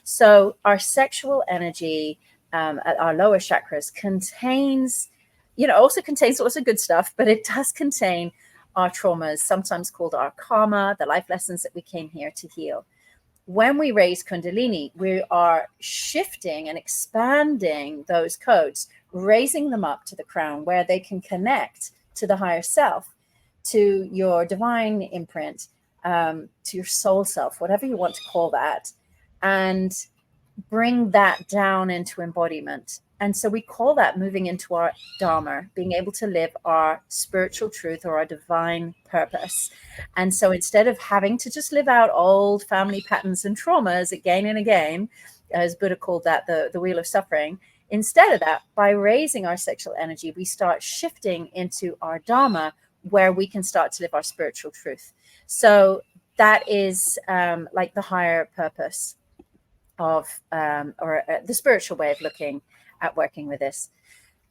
So our sexual energy at our lower chakras contains, also contains lots of good stuff, but it does contain our traumas, sometimes called our karma, the life lessons that we came here to heal. When we raise Kundalini, we are shifting and expanding those codes, raising them up to the crown where they can connect to the higher self, to your divine imprint, to your soul self, whatever you want to call that, and bring that down into embodiment. And so we call that moving into our Dharma, being able to live our spiritual truth or our divine purpose. And so instead of having to just live out old family patterns and traumas again and again, as Buddha called that the wheel of suffering, instead of that, by raising our sexual energy, we start shifting into our Dharma, where we can start to live our spiritual truth. So that is like the higher purpose of the spiritual way of looking at working with this.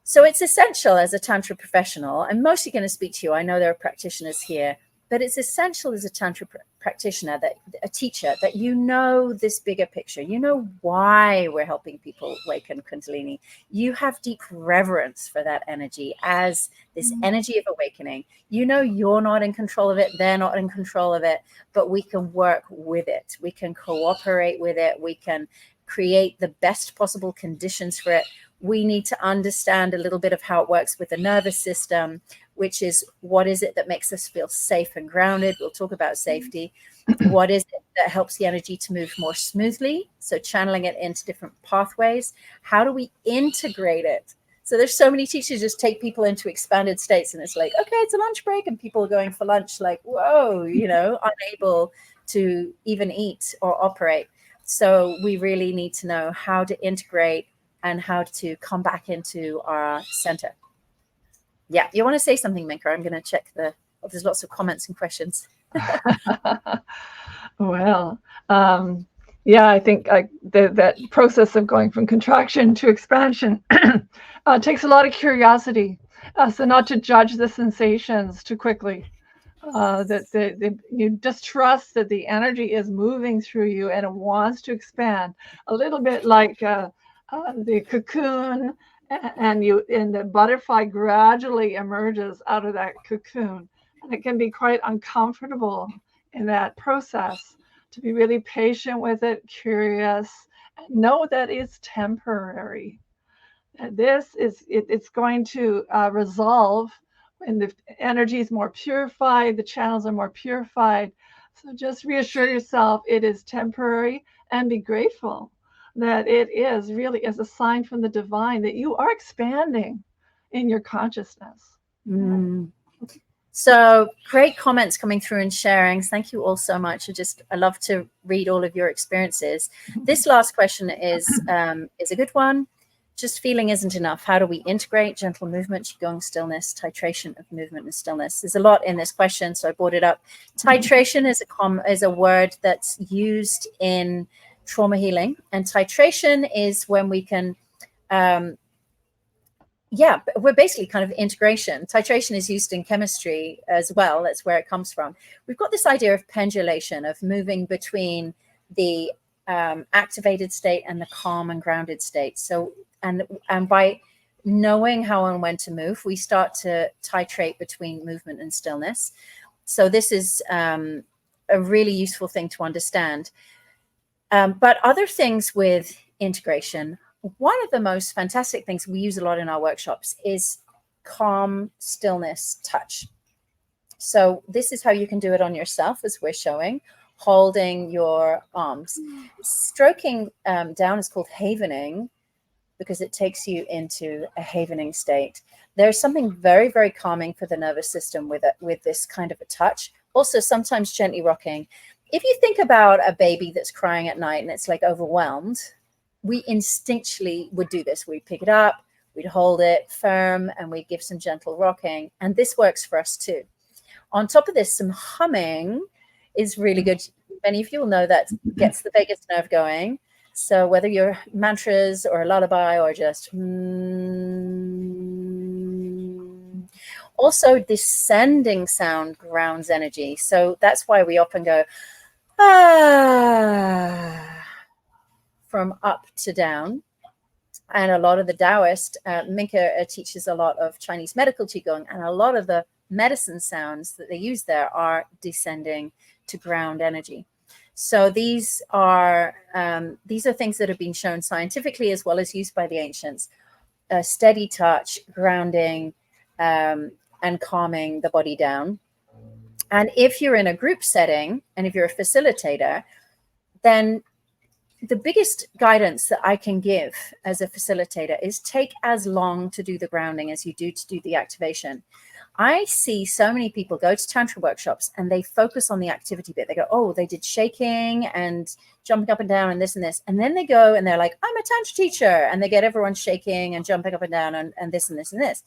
So it's essential as a Tantra professional, I'm mostly going to speak to you, I know there are practitioners here, but it's essential as a Tantra practitioner, that a teacher, that you know this bigger picture. You know why we're helping people awaken Kundalini. You have deep reverence for that energy as this energy of awakening. You know you're not in control of it, they're not in control of it, but we can work with it. We can cooperate with it. We can create the best possible conditions for it. We need to understand a little bit of how it works with the nervous system. which is what is it that makes us feel safe and grounded? We'll talk about safety. What is it that helps the energy to move more smoothly? So channeling it into different pathways. How do we integrate it? So there's so many teachers just take people into expanded states, and it's like, okay, it's a lunch break, and people are going for lunch like, whoa, unable to even eat or operate. So we really need to know how to integrate and how to come back into our center. Yeah, you want to say something, Minke? I'm going to check there's lots of comments and questions. Well, yeah, I think that process of going from contraction to expansion takes a lot of curiosity. So not to judge the sensations too quickly. You just trust that the energy is moving through you and it wants to expand, a little bit like the cocoon, and the butterfly gradually emerges out of that cocoon, and it can be quite uncomfortable in that process. To be really patient with it, curious, and know that it's temporary. It's going to resolve when the energy is more purified, the channels are more purified. So just reassure yourself it is temporary, and be grateful that it is really as a sign from the divine that you are expanding in your consciousness. So great comments coming through and sharing. Thank you all so much. I love to read all of your experiences. This last question is a good one. Just feeling isn't enough. How do we integrate gentle movement, qigong, stillness, titration of movement and stillness? There's a lot in this question, so I brought it up. Titration is a word that's used in trauma healing, and titration is when we can, we're basically kind of integration. Titration is used in chemistry as well. That's where it comes from. We've got this idea of pendulation, of moving between the activated state and the calm and grounded state. So, and by knowing how and when to move, we start to titrate between movement and stillness. So this is a really useful thing to understand. But other things with integration, one of the most fantastic things we use a lot in our workshops is calm, stillness, touch. So this is how you can do it on yourself, as we're showing, holding your arms. Stroking down is called havening, because it takes you into a havening state. There's something very, very calming for the nervous system with this kind of a touch. Also, sometimes gently rocking. If you think about a baby that's crying at night and it's like overwhelmed, we instinctually would do this. We'd pick it up, we'd hold it firm, and we'd give some gentle rocking. And this works for us too. On top of this, some humming is really good. Many of you will know that gets the vagus nerve going. So whether you're mantras or a lullaby or just also descending sound grounds energy. So that's why we often go from up to down. And a lot of the Taoist, Minke teaches a lot of Chinese medical Qigong, and a lot of the medicine sounds that they use there are descending to ground energy. So these are things that have been shown scientifically as well as used by the ancients. Steady touch, grounding, and calming the body down. And if you're in a group setting and if you're a facilitator, then the biggest guidance that I can give as a facilitator is take as long to do the grounding as you do to do the activation. I see so many people go to Tantra workshops and they focus on the activity bit. They go, oh, they did shaking and jumping up and down and this and this. And then they go and they're like, I'm a Tantra teacher. And they get everyone shaking and jumping up and down and this and this and this.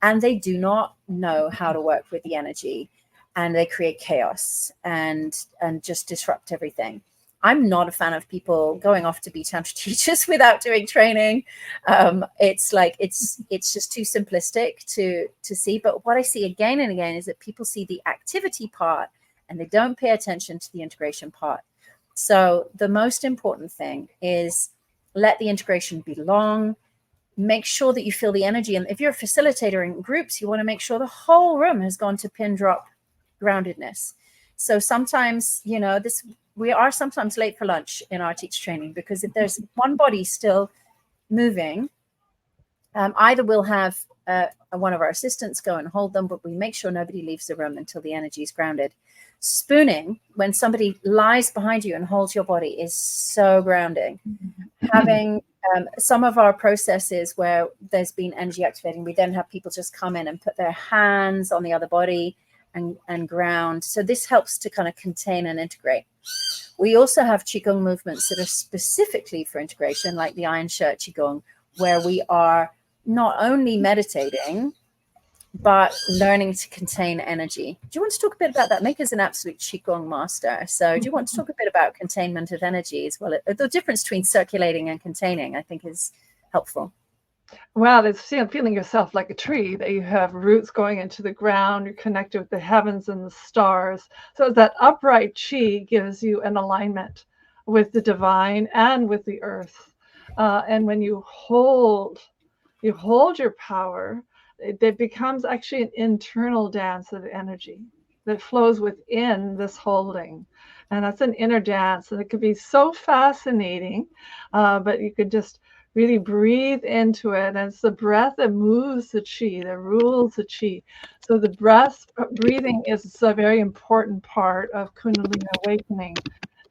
And they do not know how to work with the energy. And they create chaos and just disrupt everything. I'm not a fan of people going off to be Tantra teachers without doing training. It's just too simplistic to see. But what I see again and again is that people see the activity part and they don't pay attention to the integration part. So the most important thing is let the integration be long. Make sure that you feel the energy. And if you're a facilitator in groups, you want to make sure the whole room has gone to pin drop groundedness. So sometimes, we are sometimes late for lunch in our teach training, because if there's one body still moving, Either we'll have one of our assistants go and hold them, but we make sure nobody leaves the room until the energy is grounded. Spooning, when somebody lies behind you and holds your body, is so grounding. Having some of our processes where there's been energy activating, we then have people just come in and put their hands on the other body and ground. So this helps to kind of contain and integrate. We also have Qigong movements that are specifically for integration, like the Iron Shirt Qigong, where we are not only meditating, but learning to contain energy. Do you want to talk a bit about that? Minke is an absolute Qigong master. So do you want to talk a bit about containment of energy as well? The difference between circulating and containing, I think, is helpful. Well, it's feeling yourself like a tree, that you have roots going into the ground, you're connected with the heavens and the stars. So that upright chi gives you an alignment with the divine and with the earth. And when you hold your power, it becomes actually an internal dance of energy that flows within this holding. And that's an inner dance. And it could be so fascinating, but you could just really breathe into it. And it's the breath that moves the chi, that rules the chi. So the breathing is a very important part of Kundalini awakening.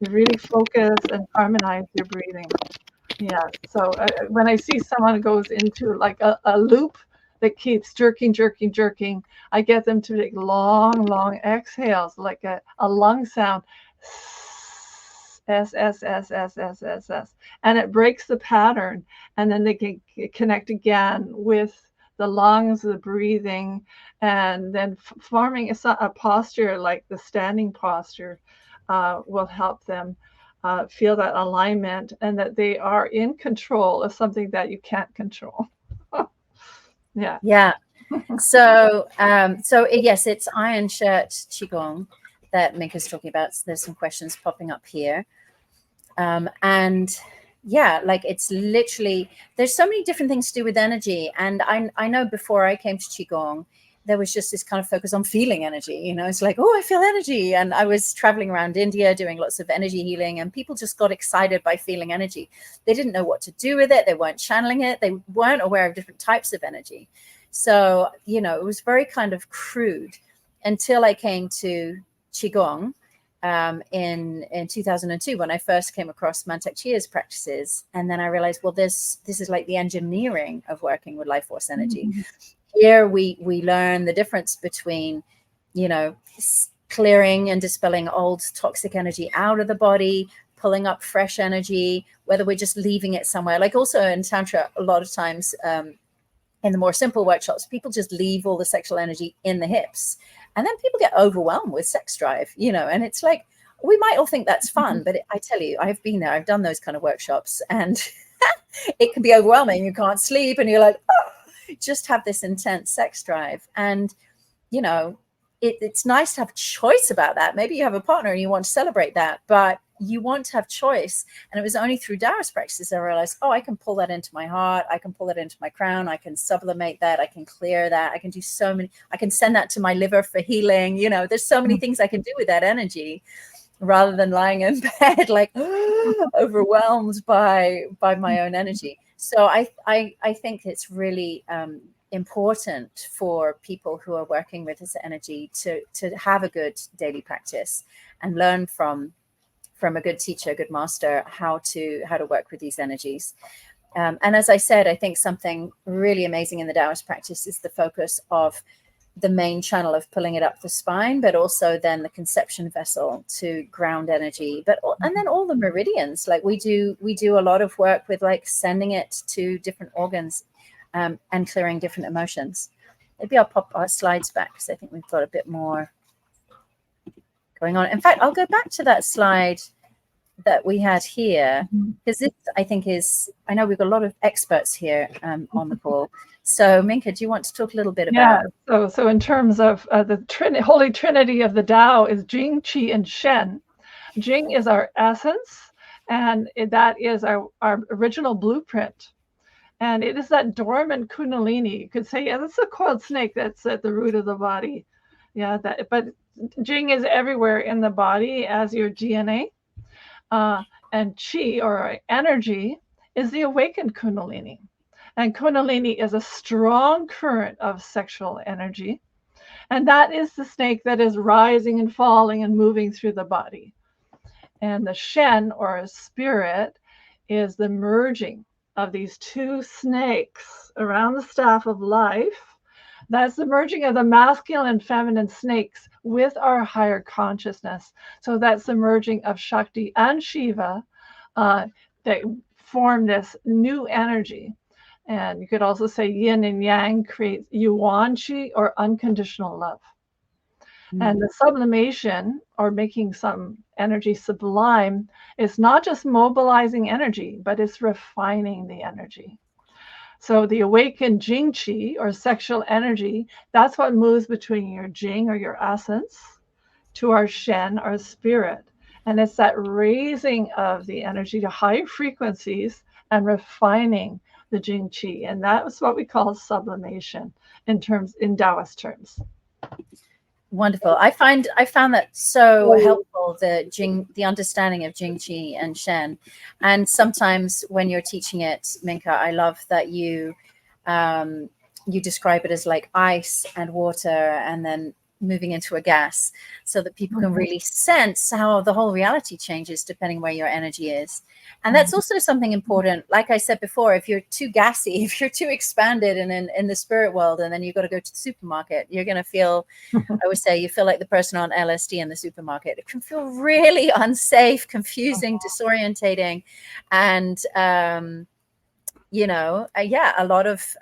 You really focus and harmonize your breathing. Yeah. So when I see someone goes into like a loop that keeps jerking, I get them to take long exhales, like a lung sound. S, S, S, S, S, S, S. And it breaks the pattern. And then they can connect again with the lungs, the breathing, and then forming a posture like the standing posture will help them feel that alignment and that they are in control of something that you can't control. Yeah. Yeah. So yes, it's Iron Shirt Qigong that Minke's talking about. So there's some questions popping up here. And yeah, like it's literally, there's so many different things to do with energy. And I know before I came to Qigong, there was just this kind of focus on feeling energy. You know, it's like, oh, I feel energy. And I was traveling around India doing lots of energy healing, and people just got excited by feeling energy. They didn't know what to do with it. They weren't channeling it. They weren't aware of different types of energy. So, you know, it was very kind of crude until I came to Qigong in 2002, when I first came across Mantak Chia's practices. And then I realized, well, this is like the engineering of working with life force energy. Mm-hmm. Here we learn the difference between, you know, clearing and dispelling old toxic energy out of the body, pulling up fresh energy, whether we're just leaving it somewhere. Like also in Tantra, a lot of times in the more simple workshops, people just leave all the sexual energy in the hips. And then people get overwhelmed with sex drive, you know, and it's like, we might all think that's fun, but I tell you, I've been there, I've done those kind of workshops, and it can be overwhelming. You can't sleep and you're like, oh, just have this intense sex drive. And, you know, it's nice to have choice about that. Maybe you have a partner and you want to celebrate that, but you want to have choice. And it was only through Taoist practices I realized, oh, I can pull that into my heart. I can pull it into my crown. I can sublimate that. I can clear that. I can do so many. I can send that to my liver for healing. You know, there's so many things I can do with that energy, rather than lying in bed like overwhelmed by my own energy. So I think it's really important for people who are working with this energy to have a good daily practice and learn from a good teacher, a good master, how to work with these energies. And as I said, I think something really amazing in the Taoist practice is the focus of the main channel of pulling it up the spine, but also then the conception vessel to ground energy, and then all the meridians. Like we do a lot of work with like sending it to different organs and clearing different emotions. Maybe I'll pop our slides back because I think we've got a bit more going on. In fact, I'll go back to that slide that we had here, because this, I think, is, I know we've got a lot of experts here on the call. So Minke, do you want to talk a little bit about? Yeah, so in terms of the Holy Trinity of the Tao is Jing, Qi, and Shen. Jing is our essence, and that is our original blueprint. And it is that dormant Kundalini. You could say, yeah, that's a coiled snake that's at the root of the body. Yeah, but Jing is everywhere in the body as your DNA. And Qi, or energy, is the awakened Kundalini. And Kundalini is a strong current of sexual energy. And that is the snake that is rising and falling and moving through the body. And the Shen, or spirit, is the merging of these two snakes around the staff of life. That's the merging of the masculine and feminine snakes with our higher consciousness. So that's the merging of Shakti and Shiva that form this new energy. And you could also say yin and yang creates yuan qi, or unconditional love. And the sublimation, or making some energy sublime, is not just mobilizing energy, but it's refining the energy. So the awakened Jing Qi, or sexual energy, that's what moves between your Jing, or your essence, to our Shen, our spirit. And it's that raising of the energy to high frequencies and refining the Jing Qi. And that's what we call sublimation in Taoist terms. Wonderful. I found that so helpful, the understanding of Jing Qi and Shen. And sometimes when you're teaching it, Minke, I love that you describe it as like ice and water and then moving into a gas, so that people can really sense how the whole reality changes depending where your energy is. And that's also something important. Like I said before, if you're too gassy, if you're too expanded and in the spirit world, and then you've got to go to the supermarket, you're going to feel, I would say, you feel like the person on LSD in the supermarket. It can feel really unsafe, confusing, disorientating. And, a lot of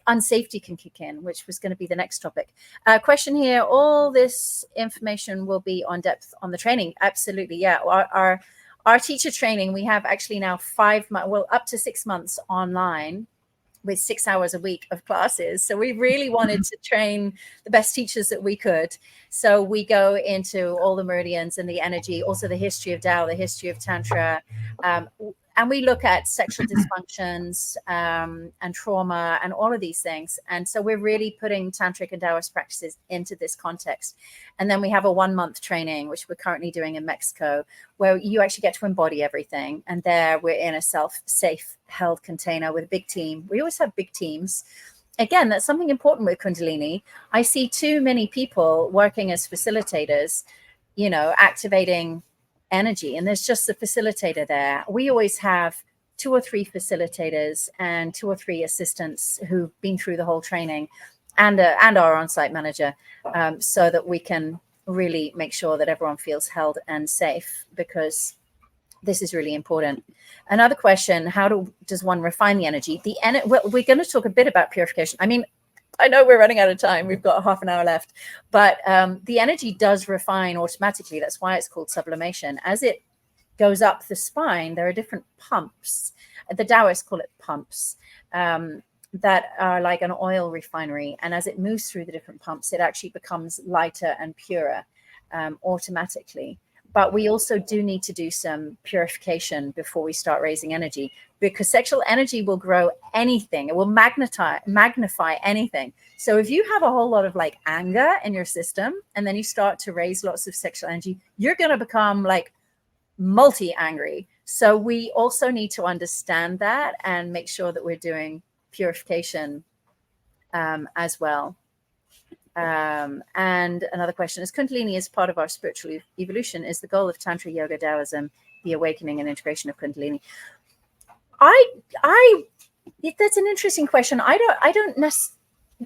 unsafety can kick in, which was going to be the next topic. Question here: all this information will be on depth on the training? Absolutely, yeah. Our teacher training, we have actually now 5 months, well, up to 6 months online, with 6 hours a week of classes. So we really wanted to train the best teachers that we could. So we go into all the meridians and the energy, also the history of Tao, the history of Tantra. And we look at sexual dysfunctions and trauma and all of these things. And so we're really putting tantric and Taoist practices into this context. And then we have a 1-month training, which we're currently doing in Mexico, where you actually get to embody everything. And there we're in a safe held container with a big team. We always have big teams. Again, that's something important with Kundalini. I see too many people working as facilitators, activating energy, and there's just the facilitator there. We always have 2 or 3 facilitators and 2 or 3 assistants who've been through the whole training, and our on-site manager, so that we can really make sure that everyone feels held and safe, because this is really important. Another question: how does one refine the energy? Well, we're going to talk a bit about purification. I mean, I know we're running out of time. We've got half an hour left, but the energy does refine automatically. That's why it's called sublimation. As it goes up the spine, there are different pumps. The Taoists call it pumps, that are like an oil refinery. And as it moves through the different pumps, it actually becomes lighter and purer automatically. But we also do need to do some purification before we start raising energy, because sexual energy will grow anything. It will magnify anything. So if you have a whole lot of like anger in your system, and then you start to raise lots of sexual energy, you're going to become like multi-angry. So we also need to understand that and make sure that we're doing purification as well. And another question is: Kundalini is part of our spiritual evolution. Is the goal of Tantra, Yoga, Taoism the awakening and integration of Kundalini? That's an interesting question. I don't necessarily.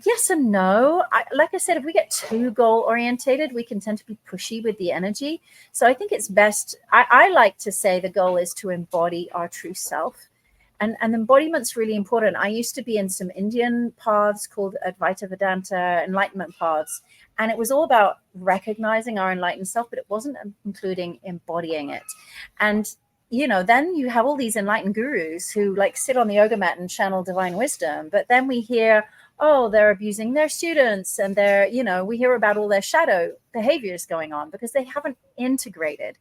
Yes and no. Like I said, if we get too goal orientated, we can tend to be pushy with the energy. So I think it's best. I like to say the goal is to embody our true self. And embodiment's really important. I used to be in some Indian paths called Advaita Vedanta, enlightenment paths. And it was all about recognizing our enlightened self, but it wasn't including embodying it. And, then you have all these enlightened gurus who like sit on the yoga mat and channel divine wisdom. But then we hear, oh, they're abusing their students, and we hear about all their shadow behaviors going on because they haven't integrated.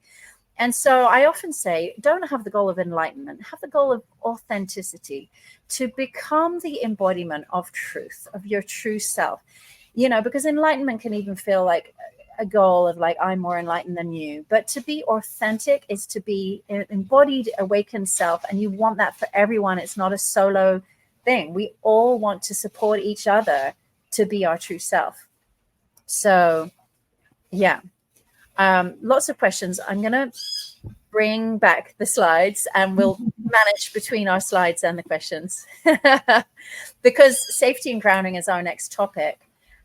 And so I often say, don't have the goal of enlightenment, have the goal of authenticity, to become the embodiment of truth, of your true self, because enlightenment can even feel like a goal of like, I'm more enlightened than you. But to be authentic is to be an embodied, awakened self. And you want that for everyone. It's not a solo thing. We all want to support each other to be our true self. So yeah, lots of questions. I'm going to bring back the slides and we'll manage between our slides and the questions because safety and grounding is our next topic.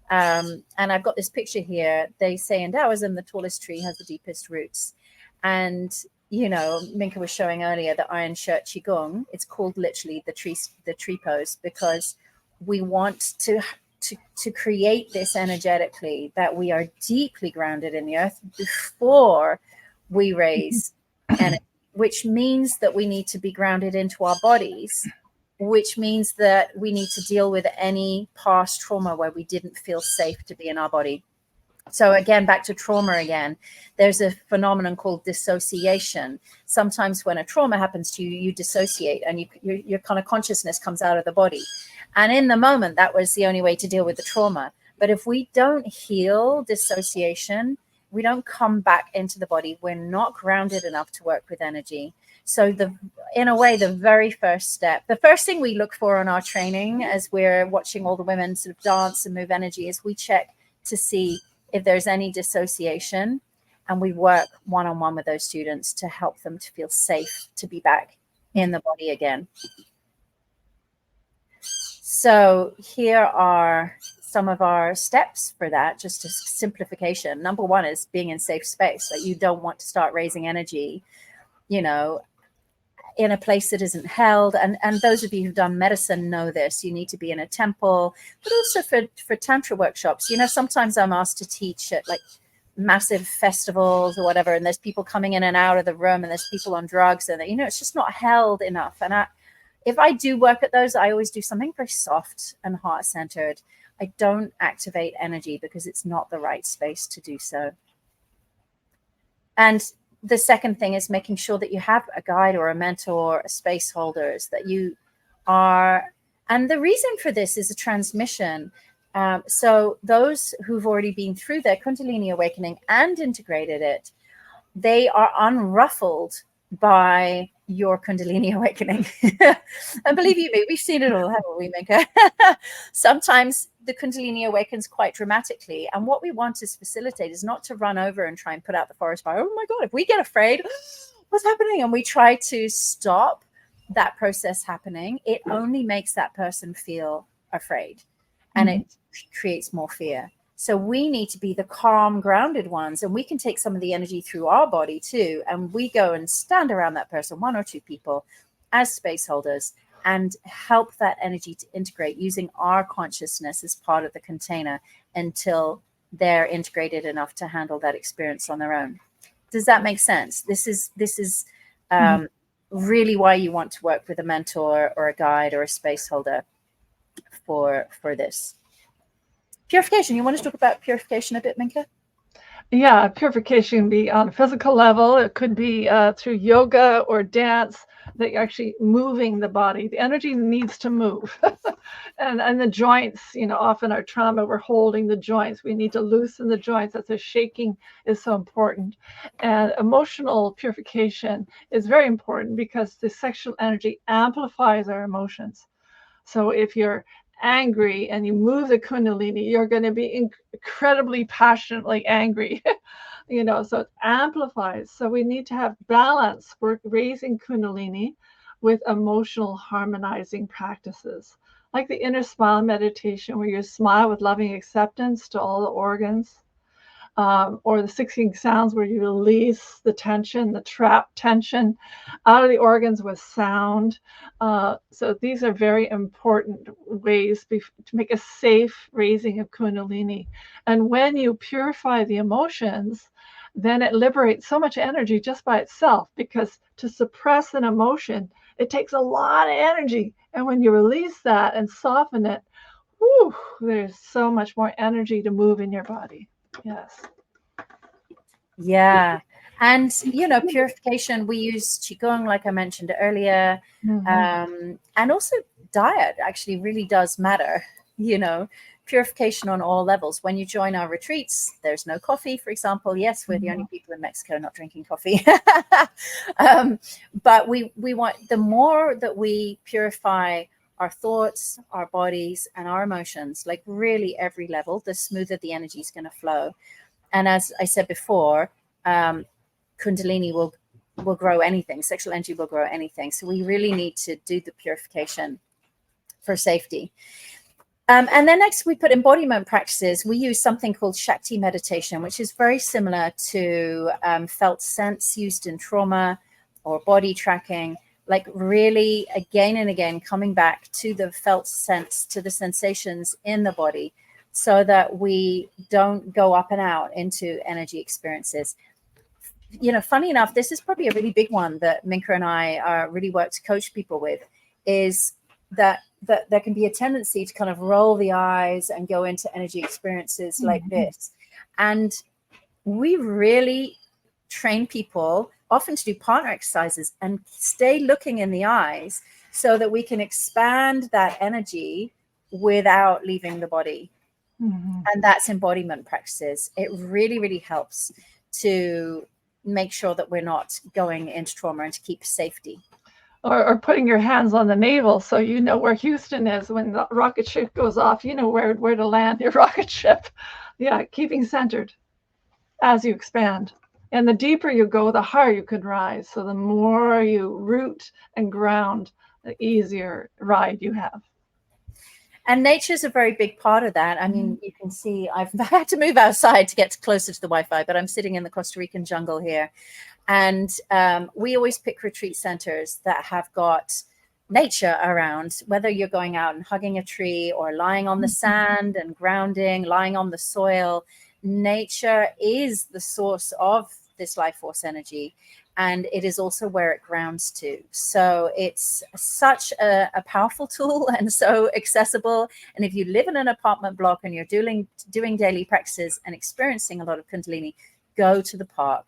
And I've got this picture here. They say in Taoism, the tallest tree has the deepest roots. And, you know, Minke was showing earlier the iron shirt Qigong. It's called literally the tree pose, because we want to create this energetically, that we are deeply grounded in the earth before we raise energy, which means that we need to be grounded into our bodies, which means that we need to deal with any past trauma where we didn't feel safe to be in our body. So again, back to trauma again, there's a phenomenon called dissociation. Sometimes when a trauma happens to you, you dissociate and your kind of consciousness comes out of the body. And in the moment, that was the only way to deal with the trauma. But if we don't heal dissociation, we don't come back into the body, we're not grounded enough to work with energy. So in a way, the very first step, the first thing we look for in our training as we're watching all the women sort of dance and move energy is we check to see if there's any dissociation, and we work one-on-one with those students to help them to feel safe to be back in the body again. So here are some of our steps for that, just a simplification. Number one is being in safe space. Like, you don't want to start raising energy, you know, in a place that isn't held. And those of you who've done medicine know this. You need to be in a temple, but also for Tantra workshops. You know, sometimes I'm asked to teach at like massive festivals or whatever, and there's people coming in and out of the room, and there's people on drugs, and, you know, it's just not held enough. And if I do work at those, I always do something very soft and heart-centered. I don't activate energy because it's not the right space to do so. And the second thing is making sure that you have a guide or a mentor, a space holders, that you are. And the reason for this is a transmission. So those who've already been through their Kundalini awakening and integrated it, they are unruffled by your Kundalini awakening. And believe you me, we've seen it all, haven't we, Minke? Sometimes the Kundalini awakens quite dramatically. And what we want as facilitators, not to run over and try and put out the forest fire. Oh my God, if we get afraid, what's happening? And we try to stop that process happening, it only makes that person feel afraid, and it creates more fear. So we need to be the calm, grounded ones, and we can take some of the energy through our body too. And we go and stand around that person, one or two people, as space holders, and help that energy to integrate using our consciousness as part of the container until they're integrated enough to handle that experience on their own. Does that make sense? This is really why you want to work with a mentor or a guide or a space holder for this. Purification. You want to talk about purification a bit, Minke? Yeah, purification can be on a physical level. It could be through yoga or dance, that you're actually moving the body. The energy needs to move. and the joints, you know, often our trauma, we're holding the joints. We need to loosen the joints. That's the shaking is so important. And emotional purification is very important because the sexual energy amplifies our emotions. So if you're angry and you move the Kundalini, you're going to be incredibly passionately angry. You know, so it amplifies. So we need to have balance. We're raising Kundalini with emotional harmonizing practices, like the inner smile meditation, where you smile with loving acceptance to all the organs, or the 16 sounds, where you release the tension, the trapped tension out of the organs with sound. So these are very important ways to make a safe raising of Kundalini. And when you purify the emotions, then it liberates so much energy just by itself, because to suppress an emotion, it takes a lot of energy. And when you release that and soften it, whew, there's so much more energy to move in your body. Yes. Yeah. And, you know, purification, we use Qigong, like I mentioned earlier. And also diet actually really does matter, you know, purification on all levels. When you join our retreats, there's no coffee, for example. Yes, we're the only people in Mexico not drinking coffee. But we want, the more that we purify our thoughts, our bodies, and our emotions, like really every level, the smoother the energy is going to flow. And as I said before, Kundalini will grow anything. Sexual energy will grow anything. So we really need to do the purification for safety. And then next we put embodiment practices. We use something called Shakti meditation, which is very similar to felt sense used in trauma or body tracking, like really again and again coming back to the felt sense, to the sensations in the body, so that we don't go up and out into energy experiences. You know, funny enough, this is probably a really big one that Minke and I really work to coach people with, is that there can be a tendency to kind of roll the eyes and go into energy experiences like this. And we really train people often to do partner exercises and stay looking in the eyes so that we can expand that energy without leaving the body. And that's embodiment practices. It really, really helps to make sure that we're not going into trauma and to keep safety. Or putting your hands on the navel so you know where Houston is when the rocket ship goes off, you know where to land your rocket ship. Yeah, keeping centered as you expand. And the deeper you go, the higher you can rise. So the more you root and ground, the easier ride you have. And nature is a very big part of that. I mean, you can see I've had to move outside to get closer to the Wi-Fi, but I'm sitting in the Costa Rican jungle here. And we always pick retreat centers that have got nature around, whether you're going out and hugging a tree or lying on the sand and grounding, lying on the soil. Nature is the source of this life force energy. And it is also where it grounds to. So it's such a powerful tool and so accessible. And if you live in an apartment block and you're doing daily practices and experiencing a lot of Kundalini, go to the park,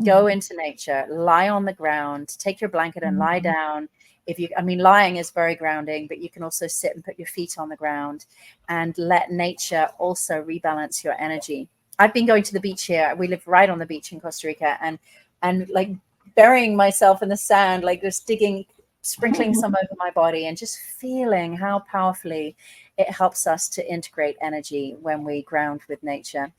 go into nature, lie on the ground, take your blanket and lie down. Lying is very grounding, but you can also sit and put your feet on the ground and let nature also rebalance your energy. I've been going to the beach here. We live right on the beach in Costa Rica, and like burying myself in the sand, like just digging, sprinkling some over my body and just feeling how powerfully it helps us to integrate energy when we ground with nature.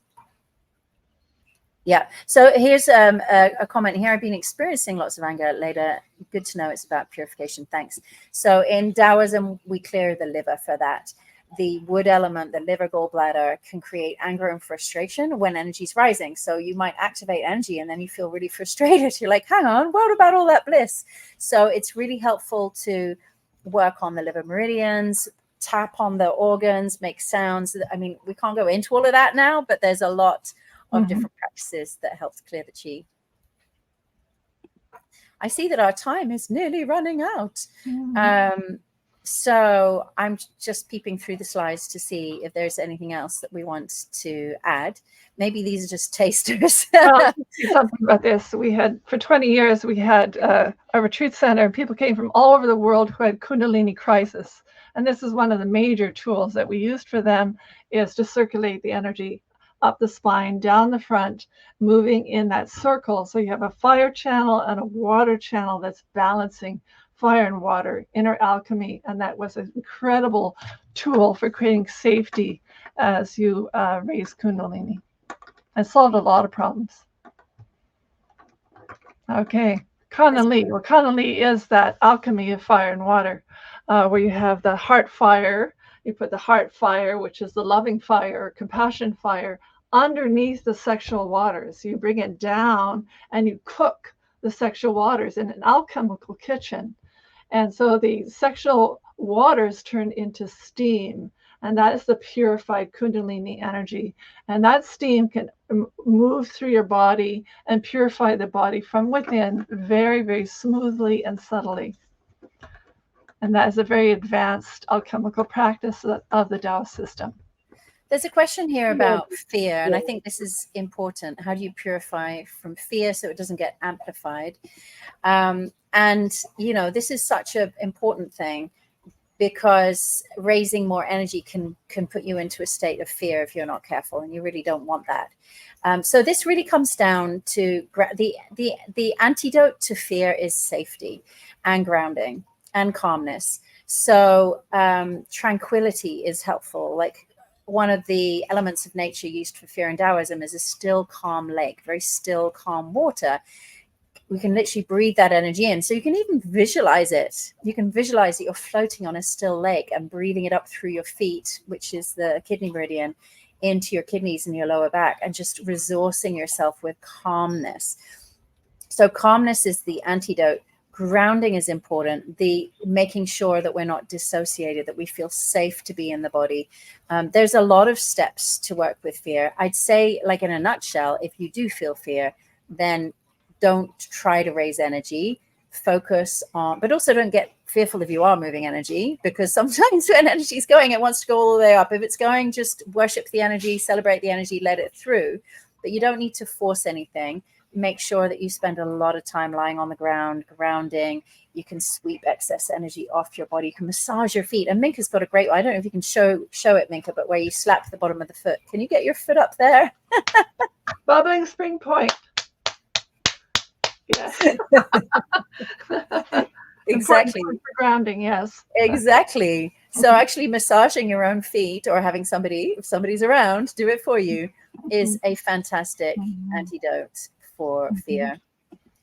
Yeah. So here's a comment here. I've been experiencing lots of anger later. Good to know it's about purification. Thanks. So in Taoism, we clear the liver for that. The wood element, the liver gallbladder, can create anger and frustration when energy's rising. So you might activate energy and then you feel really frustrated. You're like, hang on, what about all that bliss? So it's really helpful to work on the liver meridians, tap on the organs, make sounds. I mean, we can't go into all of that now, but there's a lot of different practices that help to clear the chi. I see that our time is nearly running out. So I'm just peeping through the slides to see if there's anything else that we want to add. Maybe these are just tasters. Something about this. We had, for 20 years, we had a retreat center, and people came from all over the world who had Kundalini crisis. And this is one of the major tools that we used for them, is to circulate the energy up the spine, down the front, moving in that circle. So you have a fire channel and a water channel that's balancing fire and water, inner alchemy. And that was an incredible tool for creating safety as you raise Kundalini, and solved a lot of problems. Okay, Kundalini. Well, Kundalini is that alchemy of fire and water, where you have the heart fire. You put the heart fire, which is the loving fire, compassion fire, underneath the sexual waters. You bring it down and you cook the sexual waters in an alchemical kitchen. And so the sexual waters turn into steam, and that is the purified Kundalini energy. And that steam can move through your body and purify the body from within very, very smoothly and subtly. And that is a very advanced alchemical practice of the Tao system. There's a question here about fear, and I think this is important. How do you purify from fear so it doesn't get amplified? And, you know, this is such an important thing, because raising more energy can put you into a state of fear if you're not careful, and you really don't want that. So this really comes down to the antidote to fear is safety and grounding and calmness. So tranquility is helpful. Like one of the elements of nature used for fear in Taoism is a still, calm lake, very still, calm water. We can literally breathe that energy in. So you can even visualize it. You can visualize that you're floating on a still lake and breathing it up through your feet, which is the kidney meridian, into your kidneys and your lower back, and just resourcing yourself with calmness. So calmness is the antidote. Grounding is important. The making sure that we're not dissociated, that we feel safe to be in the body. There's a lot of steps to work with fear. I'd say, like in a nutshell, if you do feel fear, then don't try to raise energy. Focus on, but also don't get fearful if you are moving energy, because sometimes when energy is going, it wants to go all the way up. If it's going, just worship the energy, celebrate the energy, let it through. But you don't need to force anything. Make sure that you spend a lot of time lying on the ground, grounding. You can sweep excess energy off your body. You can massage your feet. And Minke's got a great one. I don't know if you can show it, Minke, but where you slap the bottom of the foot. Can you get your foot up there? Bubbling spring point. Yes. Exactly. For grounding, yes. Exactly. So actually massaging your own feet, or having somebody, if somebody's around, do it for you, is a fantastic antidote for fear.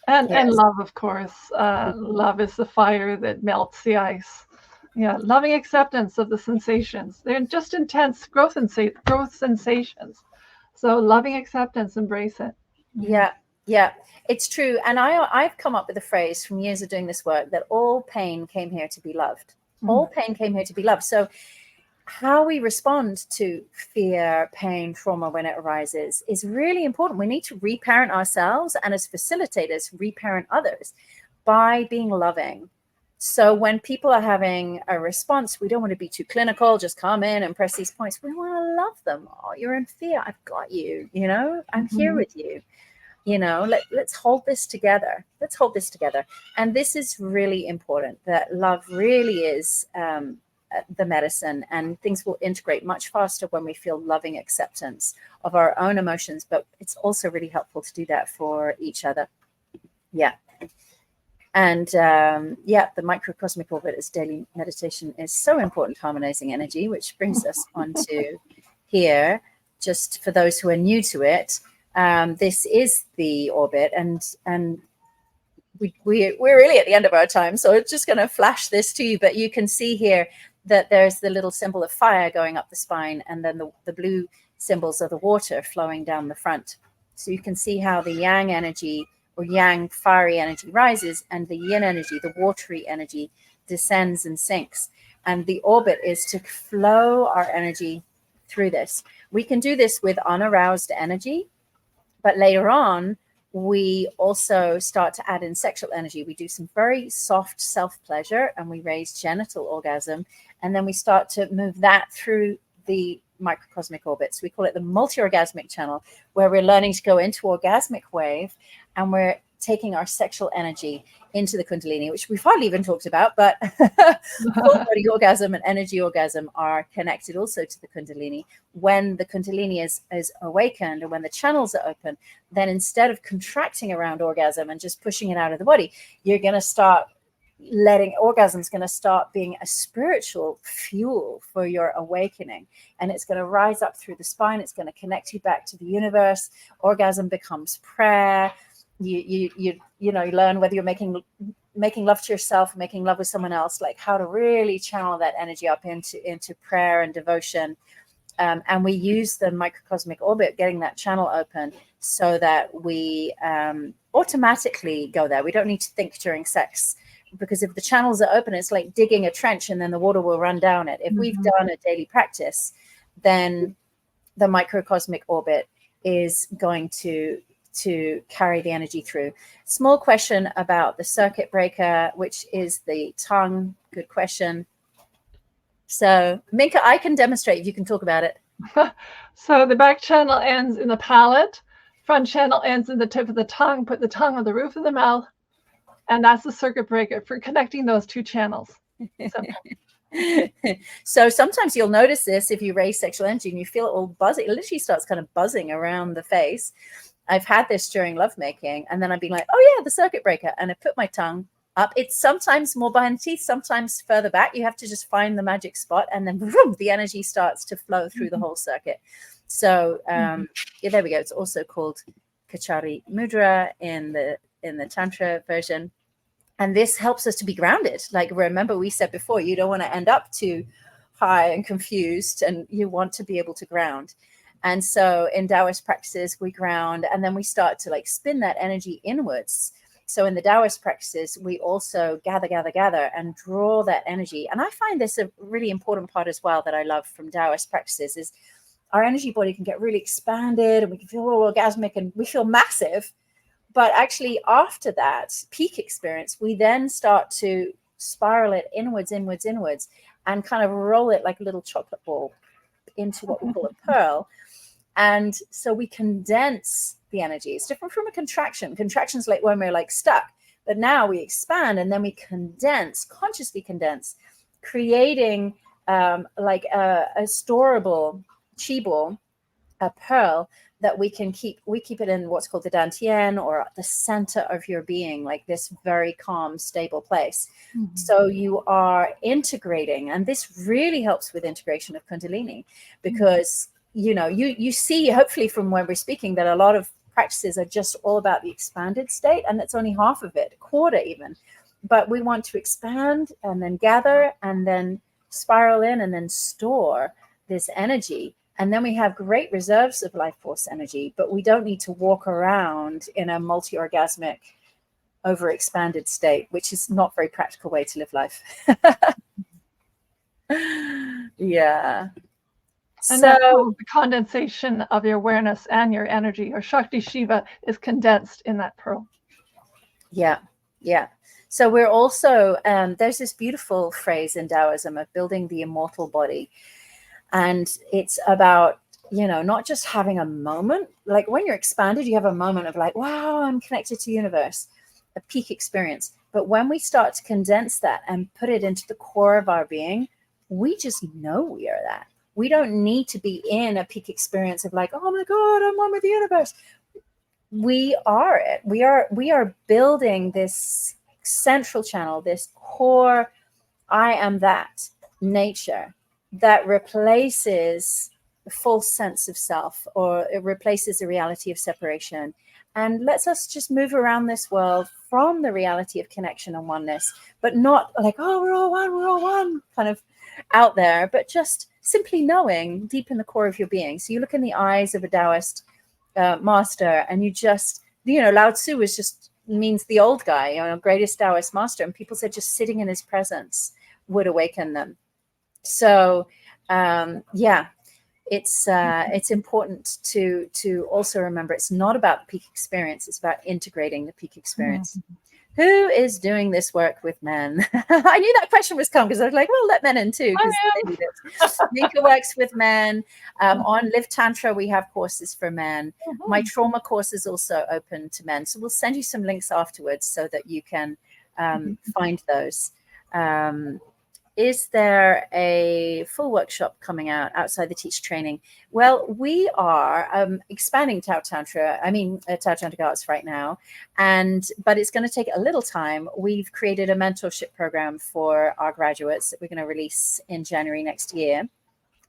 And love, of course. Love is the fire that melts the ice. Yeah, loving acceptance of the sensations. They're just intense growth sensations. So loving acceptance, embrace it. Yeah, it's true. And I've come up with a phrase from years of doing this work, that all pain came here to be loved. All pain came here to be loved. So how we respond to fear, pain, trauma when it arises is really important. We need to reparent ourselves, and as facilitators, reparent others by being loving. So when people are having a response, we don't want to be too clinical, just come in and press these points. We want to love them. Oh, you're in fear. I've got you. I'm here with you. Let's hold this together. Let's hold this together. And this is really important, that love really is the medicine, and things will integrate much faster when we feel loving acceptance of our own emotions. But it's also really helpful to do that for each other. Yeah. And the microcosmic orbit as daily meditation is so important, harmonizing energy, which brings us on to here. Just for those who are new to it, this is the orbit, and we're really at the end of our time, so it's just going to flash this to you. But you can see here that there's the little symbol of fire going up the spine, and then the blue symbols are the water flowing down the front. So you can see how the yang energy, or yang fiery energy, rises, and the yin energy, the watery energy, descends and sinks. And the orbit is to flow our energy through this. We can do this with unaroused energy, but later on, we also start to add in sexual energy. We do some very soft self-pleasure, and we raise genital orgasm. And then we start to move that through the microcosmic orbit. So we call it the multi-orgasmic channel, where we're learning to go into orgasmic wave, and we're taking our sexual energy into the Kundalini, which we've hardly even talked about, but full body orgasm and energy orgasm are connected also to the Kundalini. When the Kundalini is awakened, or when the channels are open, then instead of contracting around orgasm and just pushing it out of the body, you're going to start orgasm's going to start being a spiritual fuel for your awakening, and it's going to rise up through the spine. It's going to connect you back to the universe. Orgasm becomes prayer. You learn whether you're making love to yourself, making love with someone else, like how to really channel that energy up into prayer and devotion. And we use the microcosmic orbit, getting that channel open, so that we automatically go there. We don't need to think during sex, because if the channels are open, it's like digging a trench and then the water will run down it. If we've done a daily practice, then the microcosmic orbit is going to carry the energy through. Small question about the circuit breaker, which is the tongue. Good question. So Minke, I can demonstrate if you can talk about it. So the back channel ends in the palate, front channel ends in the tip of the tongue. Put the tongue on the roof of the mouth, and that's the circuit breaker for connecting those two channels. So sometimes you'll notice this if you raise sexual energy and you feel it all buzzing. It literally starts kind of buzzing around the face. I've had this during lovemaking, and then I've been like, oh yeah, the circuit breaker. And I put my tongue up. It's sometimes more behind the teeth, sometimes further back. You have to just find the magic spot, and then boom, the energy starts to flow through the whole circuit. So yeah, there we go. It's also called Kachari Mudra in the Tantra version. And this helps us to be grounded. Like, remember, we said before, you don't want to end up too high and confused, and you want to be able to ground. And so in Taoist practices, we ground, and then we start to like spin that energy inwards. So in the Taoist practices, we also gather, and draw that energy. And I find this a really important part as well that I love from Taoist practices is our energy body can get really expanded, and we can feel orgasmic, and we feel massive. But actually, after that peak experience, we then start to spiral it inwards, and kind of roll it like a little chocolate ball into what we call a pearl. And so we condense the energy. It's different from a contraction. Contraction's like when we're like stuck. But now we expand, and then we condense, consciously condense, creating like a storable chi ball, a pearl, that we keep it in what's called the dantian, or the center of your being, like this very calm, stable place. So you are integrating, and this really helps with integration of Kundalini, because you see, hopefully from when we're speaking, that a lot of practices are just all about the expanded state, and that's only half of it, a quarter even. But we want to expand, and then gather, and then spiral in, and then store this energy. And then we have great reserves of life force energy, but we don't need to walk around in a multi-orgasmic, overexpanded state, which is not a very practical way to live life. Yeah. And so the condensation of your awareness and your energy, your Shakti Shiva, is condensed in that pearl. Yeah. So we're also, there's this beautiful phrase in Taoism of building the immortal body. And it's about, not just having a moment. Like when you're expanded, you have a moment of like, wow, I'm connected to the universe, a peak experience. But when we start to condense that and put it into the core of our being, we just know we are that. We don't need to be in a peak experience of like, oh my God, I'm one with the universe. We are it. We are building this central channel, this core, I am that nature, that replaces the false sense of self, or it replaces the reality of separation, and lets us just move around this world from the reality of connection and oneness, but not like, oh, we're all one kind of out there, but just simply knowing deep in the core of your being. So you look in the eyes of a Taoist master, and you just, Lao Tzu means the old guy, greatest Taoist master, and people said just sitting in his presence would awaken them. So it's important to also remember it's not about the peak experience, it's about integrating the peak experience. Who is doing this work with men? I knew that question was coming, because I was like, well, let men in too, because they need it. Minke works with men. On Live Tantra, we have courses for men. My trauma course is also open to men. So we'll send you some links afterwards so that you can find those. Is there a full workshop coming out outside the teacher training? Well, we are expanding Tao Tantra Tantric Arts right now, but it's going to take a little time. We've created a mentorship program for our graduates that we're going to release in January next year.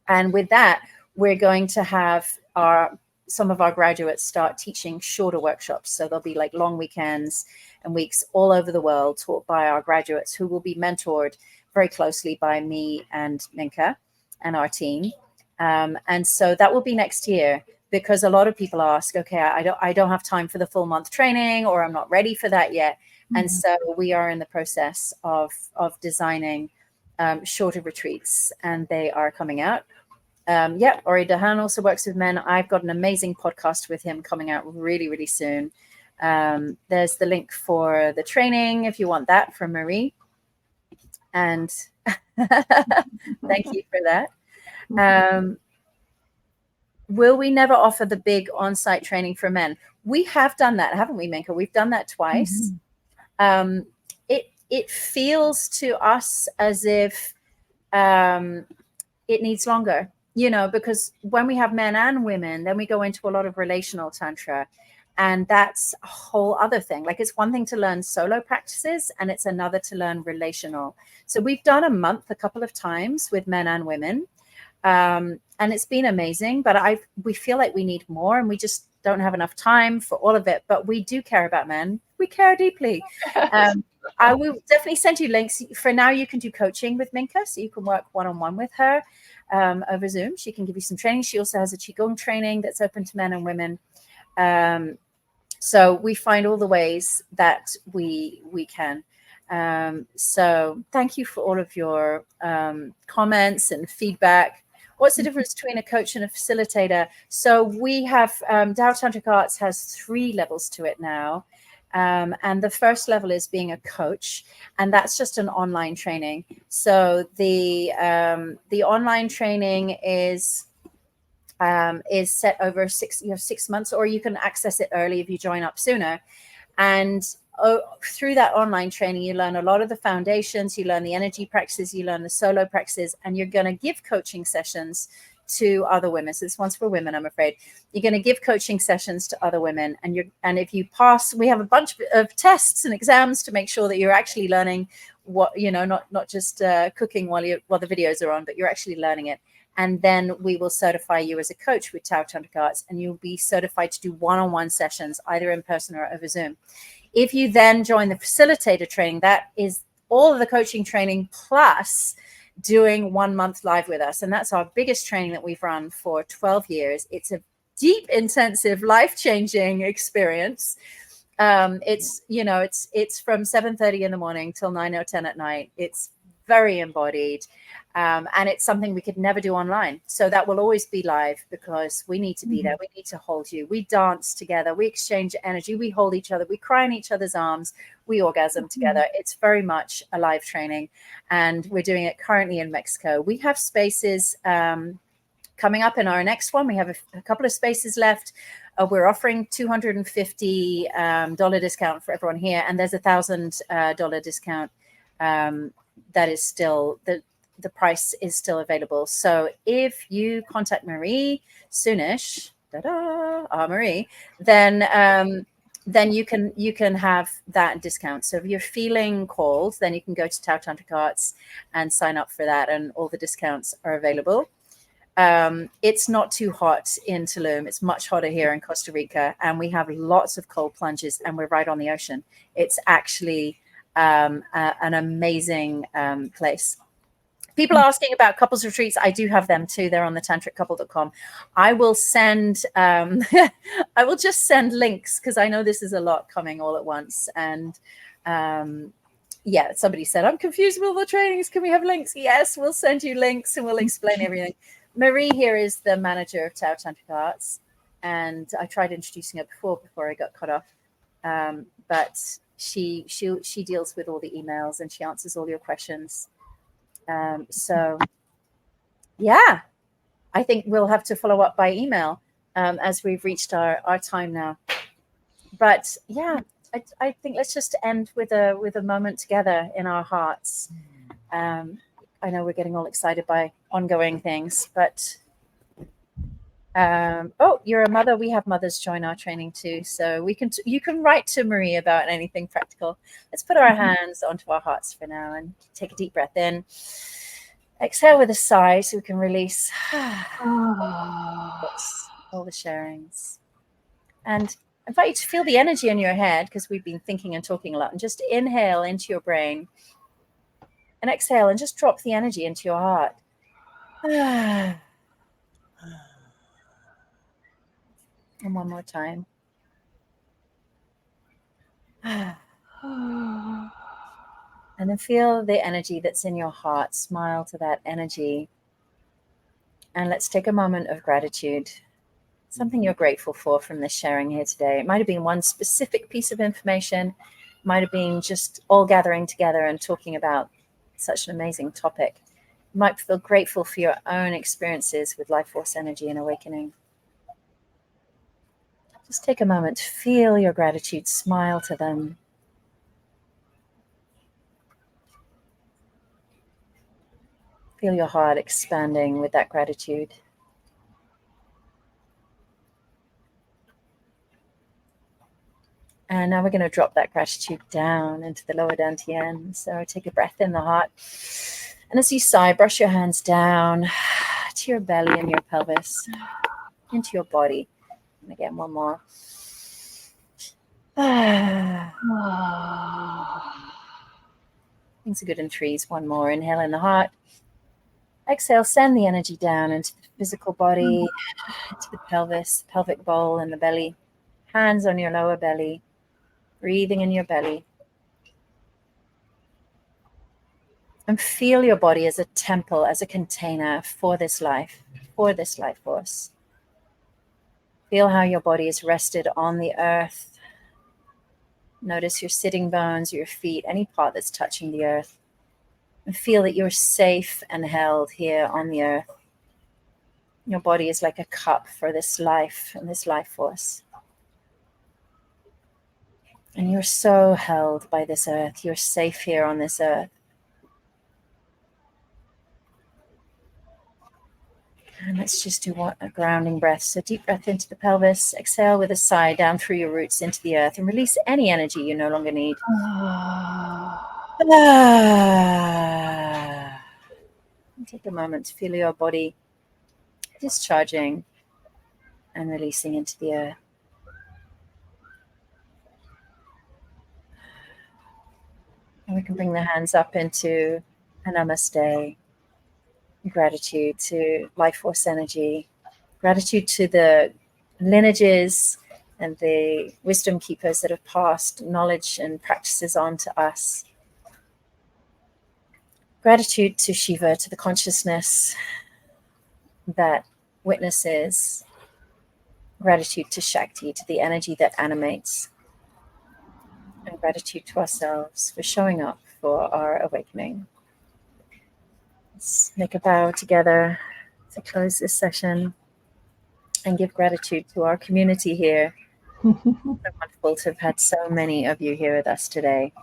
And with that, we're going to have some of our graduates start teaching shorter workshops. So there'll be like long weekends and weeks all over the world taught by our graduates, who will be mentored very closely by me and Minke and our team. And so that will be next year, because a lot of people ask, okay, I don't have time for the full month training, or I'm not ready for that yet. And so we are in the process of designing shorter retreats, and they are coming out. Ori Dahan also works with men. I've got an amazing podcast with him coming out really, really soon. There's the link for the training if you want that from Marie. And thank you for that. Will we never offer the big on-site training for men? We have done that, haven't we, Minke? We've done that twice. It feels to us as if it needs longer, because when we have men and women, then we go into a lot of relational tantra. And that's a whole other thing. Like, it's one thing to learn solo practices, and it's another to learn relational. So we've done a month a couple of times with men and women. And it's been amazing, but we feel like we need more, and we just don't have enough time for all of it. But we do care about men. We care deeply. I will definitely send you links. For now, you can do coaching with Minke, so you can work one-on-one with her over Zoom. She can give you some training. She also has a Qigong training that's open to men and women. So we find all the ways that we can. So thank you for all of your comments and feedback. What's the difference between a coach and a facilitator? So we have, Tao Tantric Arts has 3 levels to it now. And the first level is being a coach, and that's just an online training. So the online training is set over 6 months, or you can access it early if you join up sooner. And through that online training, you learn a lot of the foundations, you learn the energy practices, you learn the solo practices, and you're going to give coaching sessions to other women. So this one's for women, I'm afraid. You're going to give coaching sessions to other women, and if you pass, we have a bunch of tests and exams to make sure that you're actually learning what, not just cooking while the videos are on, but you're actually learning it. And then we will certify you as a coach with Tao Tantric Arts, and you'll be certified to do one-on-one sessions, either in person or over Zoom. If you then join the facilitator training, that is all of the coaching training plus doing 1 month live with us. And that's our biggest training that we've run for 12 years. It's a deep, intensive, life-changing experience. It's from 7:30 in the morning till 9 or 10 at night. It's very embodied. And it's something we could never do online. So that will always be live, because we need to be there. We need to hold you. We dance together. We exchange energy. We hold each other. We cry in each other's arms. We orgasm together. It's very much a live training. And we're doing it currently in Mexico. We have spaces coming up in our next one. We have a couple of spaces left. We're offering $250 discount for everyone here. And there's $1,000 discount that is still the price is still available. So if you contact Marie soonish, Marie, then you can have that discount. So if you're feeling called, then you can go to Tao Tantric Arts and sign up for that, and all the discounts are available. It's not too hot in Tulum. It's much hotter here in Costa Rica, and we have lots of cold plunges, and we're right on the ocean. It's actually an amazing place. People are asking about couples retreats. I do have them too. They're on the tantriccouple.com. I will send, I will just send links, because I know this is a lot coming all at once. And yeah, somebody said, I'm confused with all the trainings. Can we have links? Yes, we'll send you links and we'll explain everything. Marie here is the manager of Tao Tantric Arts. And I tried introducing her before I got cut off. But she deals with all the emails, and she answers all your questions. So yeah, I think we'll have to follow up by email as we've reached our time now. But yeah, I think let's just end with a moment together in our hearts. I know we're getting all excited by ongoing things, but oh, you're a mother. We have mothers join our training too, so you can write to Marie about anything practical. Let's put our hands onto our hearts for now and take a deep breath in. Exhale with a sigh, so we can release all the sharings. And I invite you to feel the energy in your head, because we've been thinking and talking a lot. And just inhale into your brain, and exhale, and just drop the energy into your heart. And one more time. And then feel the energy that's in your heart. Smile to that energy. And let's take a moment of gratitude. Something you're grateful for from this sharing here today. It might have been one specific piece of information. It might have been just all gathering together and talking about such an amazing topic. You might feel grateful for your own experiences with life force energy and awakening. Just take a moment to feel your gratitude. Smile to them. Feel your heart expanding with that gratitude. And now we're going to drop that gratitude down into the lower dantian. So take a breath in the heart. And as you sigh, brush your hands down to your belly and your pelvis, into your body. And again, one more. Things are good in threes. One more. Inhale in the heart. Exhale, send the energy down into the physical body, into the pelvis, pelvic bowl and the belly. Hands on your lower belly. Breathing in your belly. And feel your body as a temple, as a container for this life force. Feel how your body is rested on the earth. Notice your sitting bones, your feet, any part that's touching the earth. And feel that you're safe and held here on the earth. Your body is like a cup for this life and this life force. And you're so held by this earth. You're safe here on this earth. And let's just do a grounding breath. So deep breath into the pelvis. Exhale with a sigh down through your roots into the earth. And release any energy you no longer need. Take a moment to feel your body discharging and releasing into the earth. And we can bring the hands up into a namaste. Gratitude to life force energy. Gratitude to the lineages and the wisdom keepers that have passed knowledge and practices on to us. Gratitude to Shiva, to the consciousness that witnesses. Gratitude to Shakti, to the energy that animates. And gratitude to ourselves for showing up for our awakening. Let's make a vow together to close this session and give gratitude to our community here. So wonderful to have had so many of you here with us today.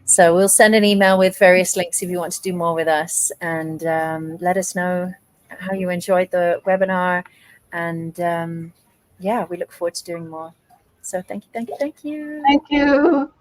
So we'll send an email with various links if you want to do more with us, and let us know how you enjoyed the webinar. And we look forward to doing more. So thank you. Thank you. Thank you.